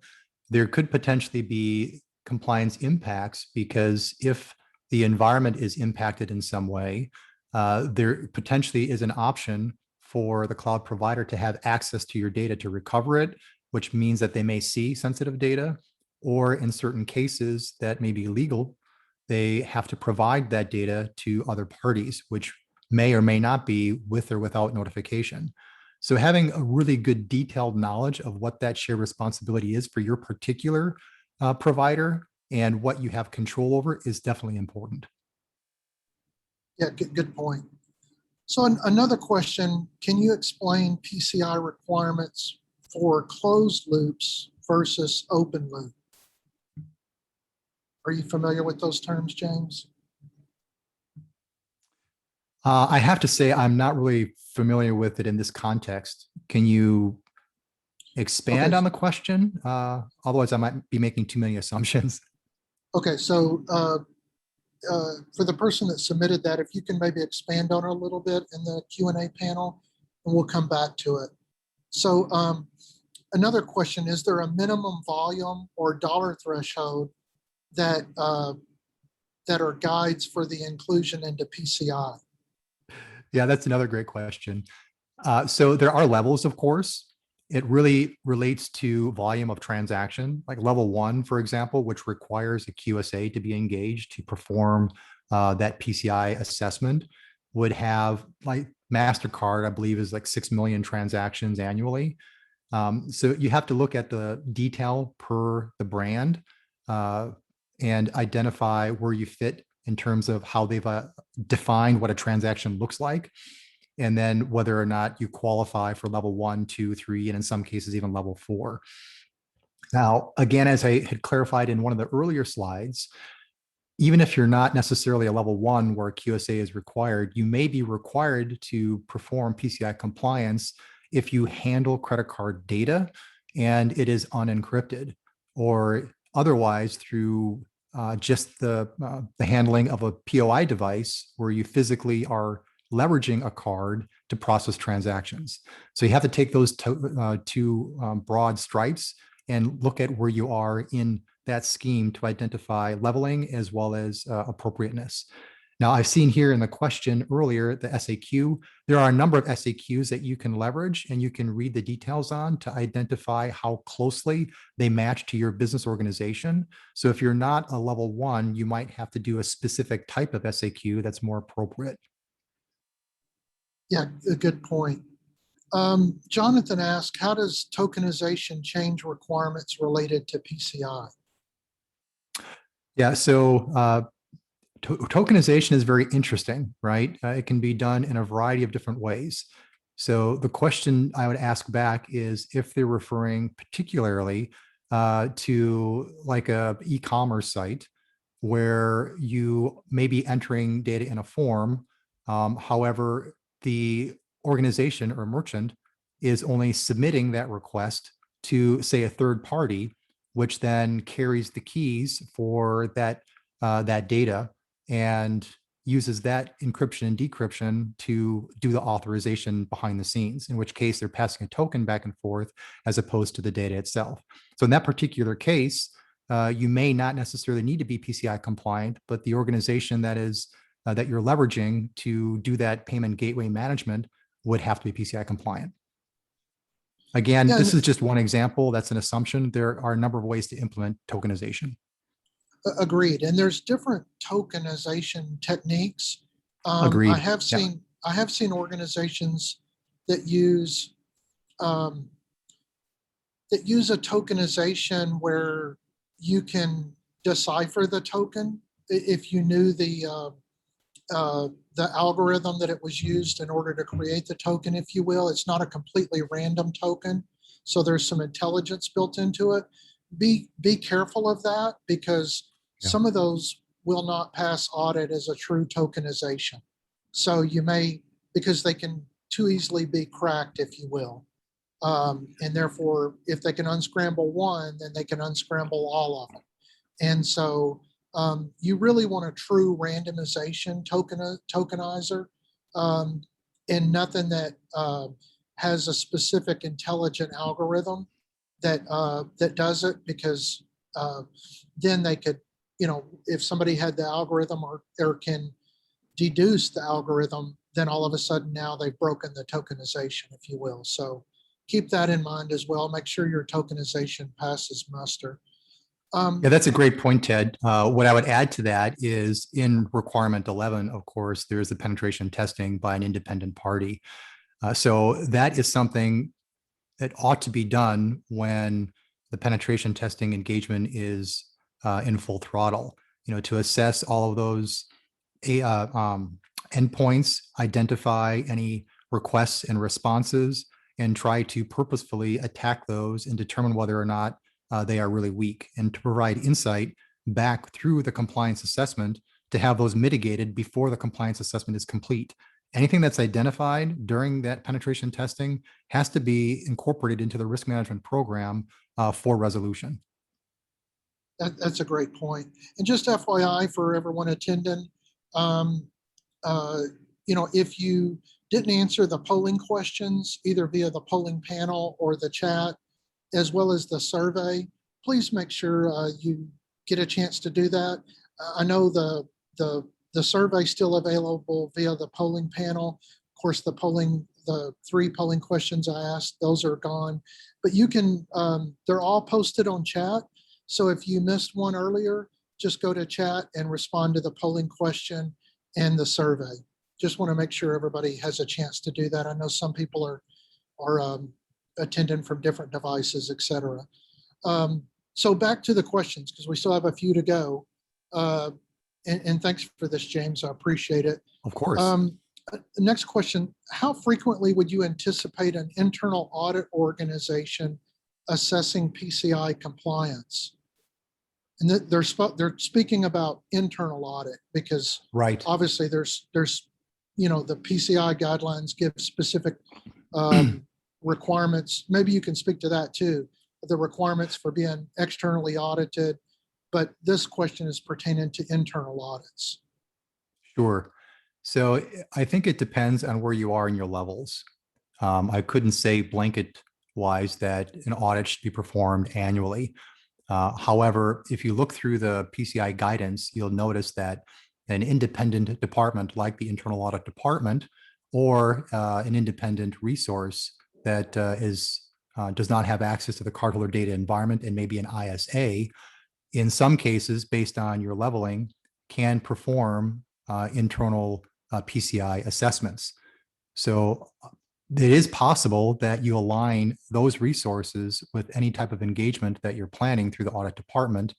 Speaker 1: there could potentially be compliance impacts because if the environment is impacted in some way, there potentially is an option for the cloud provider to have access to your data to recover it, which means that they may see sensitive data, or in certain cases that may be legal, they have to provide that data to other parties, which may or may not be with or without notification. So having a really good detailed knowledge of what that shared responsibility is for your particular provider and what you have control over is definitely important.
Speaker 2: Yeah, good point. So another question, can you explain PCI requirements for closed loops versus open loop? Are you familiar with those terms, James?
Speaker 1: I have to say, I'm not really familiar with it in this context. Can you expand on the question? Otherwise, I might be making too many assumptions.
Speaker 2: Okay, so for the person that submitted that, if you can maybe expand on it a little bit in the Q&A panel, and we'll come back to it. So another question, is there a minimum volume or dollar threshold that that are guides for the inclusion into PCI?
Speaker 1: Yeah, that's another great question. So there are levels, of course. It really relates to volume of transaction, like level 1, for example, which requires a QSA to be engaged to perform that PCI assessment, would have, like, MasterCard, I believe, is like 6 million transactions annually. So you have to look at the detail per the brand and identify where you fit in terms of how they've defined what a transaction looks like, and then whether or not you qualify for level 1, 2, 3, and in some cases even level 4. Now, again, as I had clarified in one of the earlier slides, even if you're not necessarily a level 1 where QSA is required, you may be required to perform PCI compliance if you handle credit card data and it is unencrypted, or otherwise through just the handling of a POI device where you physically are leveraging a card to process transactions. So you have to take those two broad stripes and look at where you are in that scheme to identify leveling as well as appropriateness. Now, I've seen here in the question earlier, the SAQ, there are a number of SAQs that you can leverage and you can read the details on to identify how closely they match to your business organization. So if you're not a level 1, you might have to do a specific type of SAQ that's more appropriate.
Speaker 2: Yeah, a good point. Jonathan asked, how does tokenization change requirements related to PCI?
Speaker 1: Yeah, so tokenization is very interesting, right? It can be done in a variety of different ways. So the question I would ask back is if they're referring particularly to like a e-commerce site where you may be entering data in a form. However, the organization or merchant is only submitting that request to, say, a third party, which then carries the keys for that data and uses that encryption and decryption to do the authorization behind the scenes, in which case they're passing a token back and forth as opposed to the data itself. So in that particular case, you may not necessarily need to be PCI compliant, but the organization that is that you're leveraging to do that payment gateway management would have to be PCI compliant. Again,
Speaker 2: Yeah,
Speaker 1: this is just one example. That's an assumption. There are a number of ways to implement tokenization.
Speaker 2: agreed. And there's different tokenization techniques.
Speaker 1: Agreed.
Speaker 2: I have seen organizations that use a tokenization where you can decipher the token if you knew the algorithm that it was used in order to create the token, if you will. It's not a completely random token, so there's some intelligence built into it. Be careful of that, because some of those will not pass audit as a true tokenization. So you may, because they can too easily be cracked, if you will. And therefore, if they can unscramble one, then they can unscramble all of them. And so you really want a true randomization tokenizer, and nothing that has a specific intelligent algorithm that does it, because then they could, if somebody had the algorithm or can deduce the algorithm, then all of a sudden now they've broken the tokenization, if you will. So keep that in mind as well. Make sure your tokenization passes muster.
Speaker 1: Yeah, that's a great point, Ted. What I would add to that is in requirement 11, of course, there is the penetration testing by an independent party. So that is something that ought to be done when the penetration testing engagement is in full throttle, to assess all of those endpoints, identify any requests and responses, and try to purposefully attack those and determine whether or not they are really weak, and to provide insight back through the compliance assessment to have those mitigated before the compliance assessment is complete. Anything that's identified during that penetration testing has to be incorporated into the risk management program for resolution.
Speaker 2: That's a great point. And just FYI for everyone attending, if you didn't answer the polling questions, either via the polling panel or the chat, as well as the survey, please make sure you get a chance to do that. I know the survey is still available via the polling panel. Of course, the 3 polling questions I asked, those are gone. But you can, they're all posted on chat. So if you missed one earlier, just go to chat and respond to the polling question and the survey. Just want to make sure everybody has a chance to do that. I know some people are attending from different devices, et cetera. So back to the questions, because we still have a few to go. And thanks for this, James. I appreciate it.
Speaker 1: Of course.
Speaker 2: Next question, how frequently would you anticipate an internal audit organization assessing PCI compliance? And they're speaking about internal audit because
Speaker 1: right.
Speaker 2: Obviously there's the PCI guidelines give specific requirements. Maybe you can speak to that too, the requirements for being externally audited, but this question is pertaining to internal audits.
Speaker 1: Sure. So I think it depends on where you are in your levels. I couldn't say blanket wise that an audit should be performed annually. However, if you look through the PCI guidance, you'll notice that an independent department like the Internal Audit Department or an independent resource that does not have access to the cardholder data environment and maybe an ISA, in some cases, based on your leveling, can perform internal PCI assessments. So it is possible that you align those resources with any type of engagement that you're planning through the audit department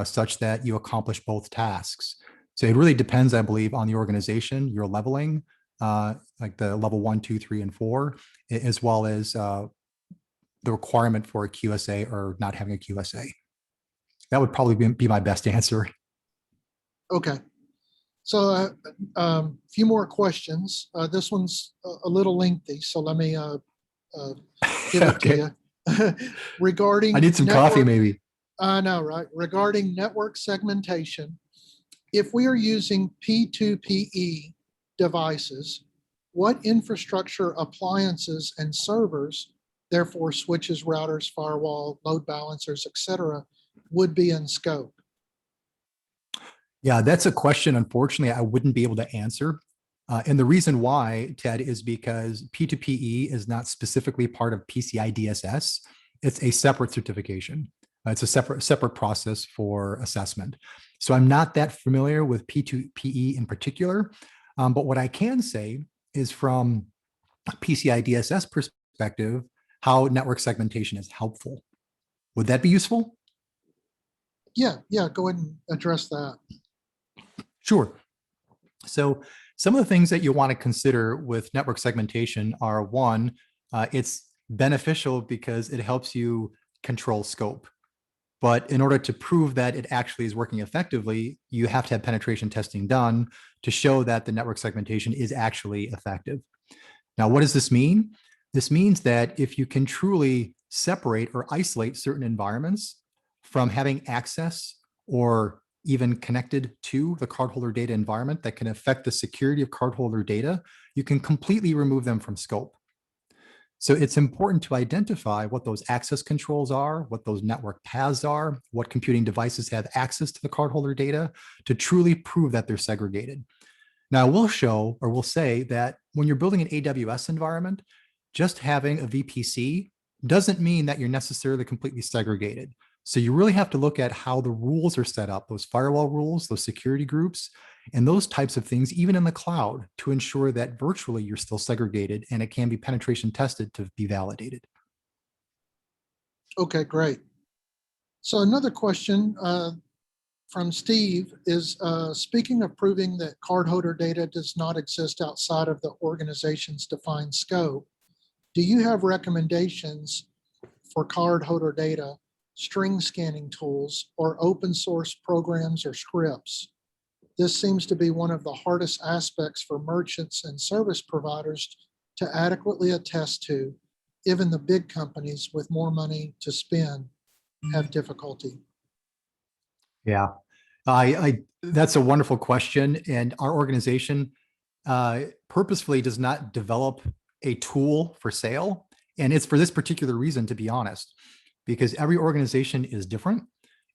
Speaker 1: such that you accomplish both tasks. So it really depends, I believe, on the organization, your leveling, like the level 1, 2, 3, and 4, as well as the requirement for a QSA or not having a QSA. That would probably be my best answer.
Speaker 2: Okay. So a few more questions. This one's a little lengthy, so let me give it to you. Regarding
Speaker 1: I need some coffee, maybe.
Speaker 2: I know, right? Regarding network segmentation, if we are using P2PE devices, what infrastructure appliances and servers, therefore switches, routers, firewall, load balancers, etc., would be in scope?
Speaker 1: Yeah, that's a question, unfortunately, I wouldn't be able to answer. And the reason why, Ted, is because P2PE is not specifically part of PCI DSS. It's a separate certification. It's a separate process for assessment. So I'm not that familiar with P2PE in particular. But what I can say is from a PCI DSS perspective, how network segmentation is helpful. Would that be useful?
Speaker 2: Yeah, go ahead and address that.
Speaker 1: Sure. So some of the things that you want to consider with network segmentation are, one, it's beneficial because it helps you control scope. But in order to prove that it actually is working effectively, you have to have penetration testing done to show that the network segmentation is actually effective. Now, what does this mean? This means that if you can truly separate or isolate certain environments from having access or even connected to the cardholder data environment that can affect the security of cardholder data, you can completely remove them from scope. So it's important to identify what those access controls are, what those network paths are, what computing devices have access to the cardholder data to truly prove that they're segregated. Now, we'll show, or we'll say that when you're building an AWS environment, just having a VPC doesn't mean that you're necessarily completely segregated. So you really have to look at how the rules are set up, those firewall rules, those security groups, and those types of things, even in the cloud, to ensure that virtually you're still segregated and it can be penetration tested to be validated.
Speaker 2: Okay, great. So another question from Steve is, speaking of proving that cardholder data does not exist outside of the organization's defined scope, do you have recommendations for cardholder data, string scanning tools, or open source programs or scripts? This seems to be one of the hardest aspects for merchants and service providers to adequately attest to. Even the big companies with more money to spend have difficulty.
Speaker 1: Yeah, that's a wonderful question. And our organization purposefully does not develop a tool for sale. And it's for this particular reason, to be honest, because every organization is different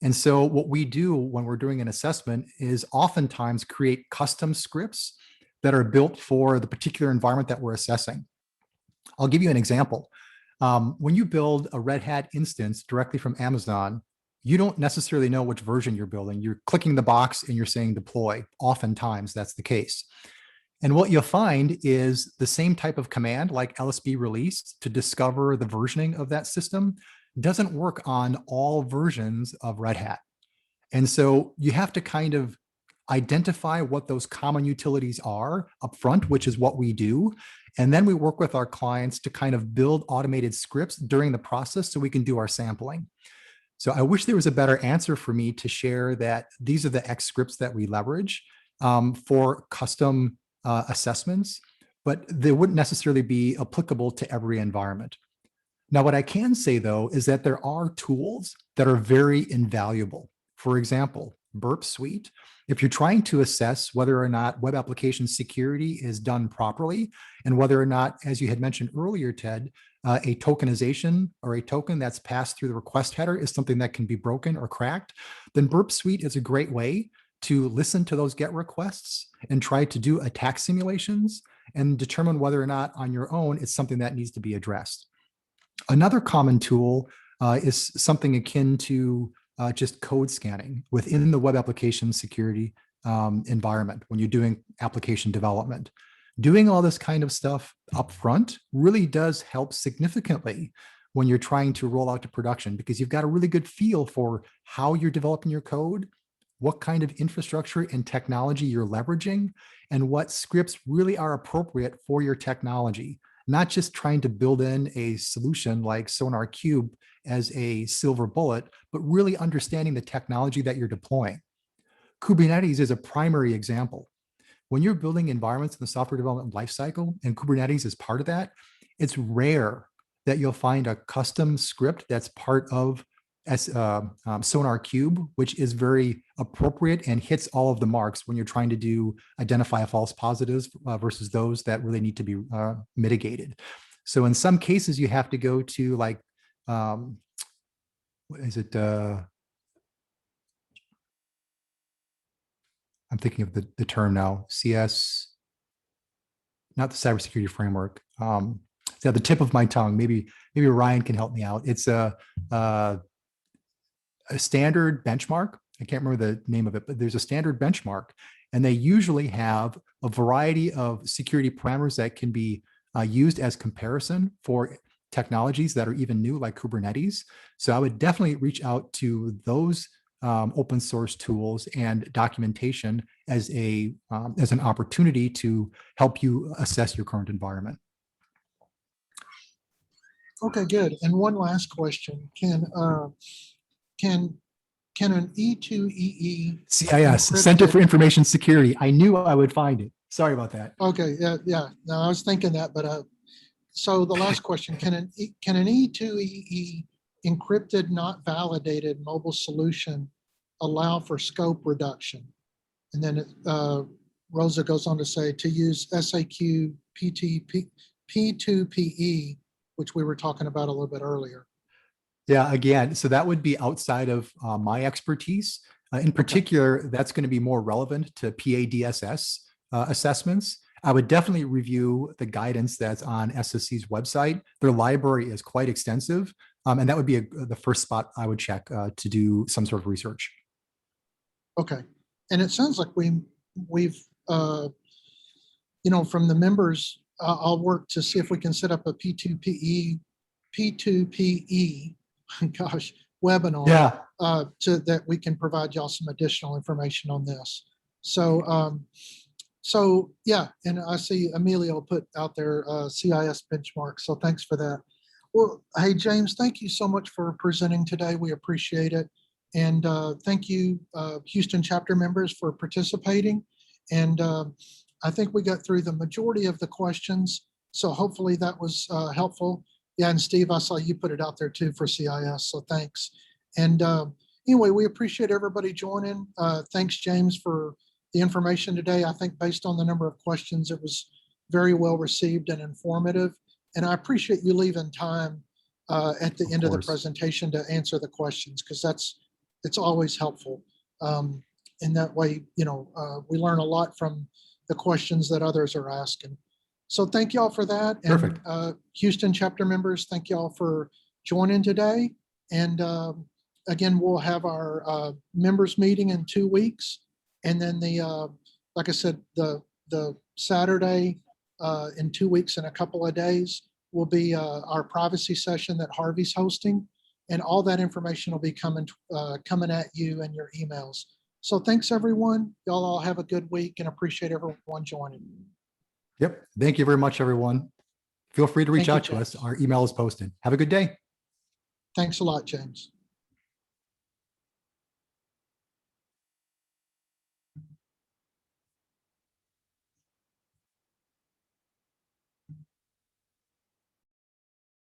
Speaker 1: And so what we do when we're doing an assessment is oftentimes create custom scripts that are built for the particular environment that we're assessing. I'll give you an example. When you build a Red Hat instance directly from Amazon, you don't necessarily know which version you're building. You're clicking the box and you're saying deploy. Oftentimes that's the case. And what you'll find is the same type of command like LSB release to discover the versioning of that system doesn't work on all versions of Red Hat. And so you have to kind of identify what those common utilities are upfront, which is what we do. And then we work with our clients to kind of build automated scripts during the process so we can do our sampling. So I wish there was a better answer for me to share that these are the X scripts that we leverage for custom assessments, but they wouldn't necessarily be applicable to every environment. Now, what I can say, though, is that there are tools that are very invaluable. For example, Burp Suite. If you're trying to assess whether or not web application security is done properly, and whether or not, as you had mentioned earlier, Ted, a tokenization or a token that's passed through the request header is something that can be broken or cracked, then Burp Suite is a great way to listen to those GET requests and try to do attack simulations and determine whether or not on your own it's something that needs to be addressed. Another common tool is something akin to just code scanning within the web application security environment when you're doing application development. Doing all this kind of stuff up front really does help significantly when you're trying to roll out to production, because you've got a really good feel for how you're developing your code, what kind of infrastructure and technology you're leveraging, and what scripts really are appropriate for your technology. Not just trying to build in a solution like Sonar Cube as a silver bullet, but really understanding the technology that you're deploying. Kubernetes is a primary example. When you're building environments in the software development lifecycle, and Kubernetes is part of that, it's rare that you'll find a custom script that's part of Sonar Cube, which is very appropriate and hits all of the marks when you're trying to identify false positives versus those that really need to be mitigated. So in some cases, you have to go to like, what is it? I'm thinking of the term now, CS, not the cybersecurity framework. It's at the tip of my tongue. Maybe Ryan can help me out. It's a standard benchmark. I can't remember the name of it, but there's a standard benchmark, and they usually have a variety of security parameters that can be used as comparison for technologies that are even new, like Kubernetes. So I would definitely reach out to those open source tools and documentation as an opportunity to help you assess your current environment.
Speaker 2: Okay, good. And one last question: Can an E2EE
Speaker 1: CIS, Center for Information Security? I knew I would find it. Sorry about that.
Speaker 2: Okay, yeah. No, I was thinking that, but so the last question: Can an E2EE encrypted, not validated mobile solution allow for scope reduction? And then Rosa goes on to say to use SAQ P2PE, which we were talking about a little bit earlier.
Speaker 1: Yeah, again, so that would be outside of my expertise. In particular, that's going to be more relevant to PADSS assessments. I would definitely review the guidance that's on SSC's website. Their library is quite extensive, and that would be the first spot I would check to do some sort of research.
Speaker 2: Okay, and it sounds like we've from the members, I'll work to see if we can set up a P2PE gosh, webinar,
Speaker 1: yeah,
Speaker 2: so that we can provide y'all some additional information on this. So, so yeah, and I see Emilio put out there CIS benchmark. So thanks for that. Well, hey, James, thank you so much for presenting today. We appreciate it. And thank you, Houston chapter members, for participating. And I think we got through the majority of the questions. So hopefully that was helpful. Yeah, and Steve, I saw you put it out there too for CIS, so thanks. And anyway, we appreciate everybody joining. Thanks, James, for the information today. I think based on the number of questions, it was very well received and informative. And I appreciate you leaving time at the end of the presentation to answer the questions, because that's it's always helpful. In that way, we learn a lot from the questions that others are asking. So thank y'all for that. And
Speaker 1: Perfect.
Speaker 2: Houston chapter members, thank y'all for joining today. And again, we'll have our members meeting in 2 weeks. And then like I said, the Saturday in 2 weeks and a couple of days will be our privacy session that Harvey's hosting. And all that information will be coming at you in your emails. So thanks, everyone. Y'all all have a good week and appreciate everyone joining.
Speaker 1: Yep. Thank you very much, everyone. Feel free to reach
Speaker 2: Thank you,
Speaker 1: out to us.
Speaker 2: James.
Speaker 1: Our email is posted. Have a good day.
Speaker 2: Thanks a lot, James.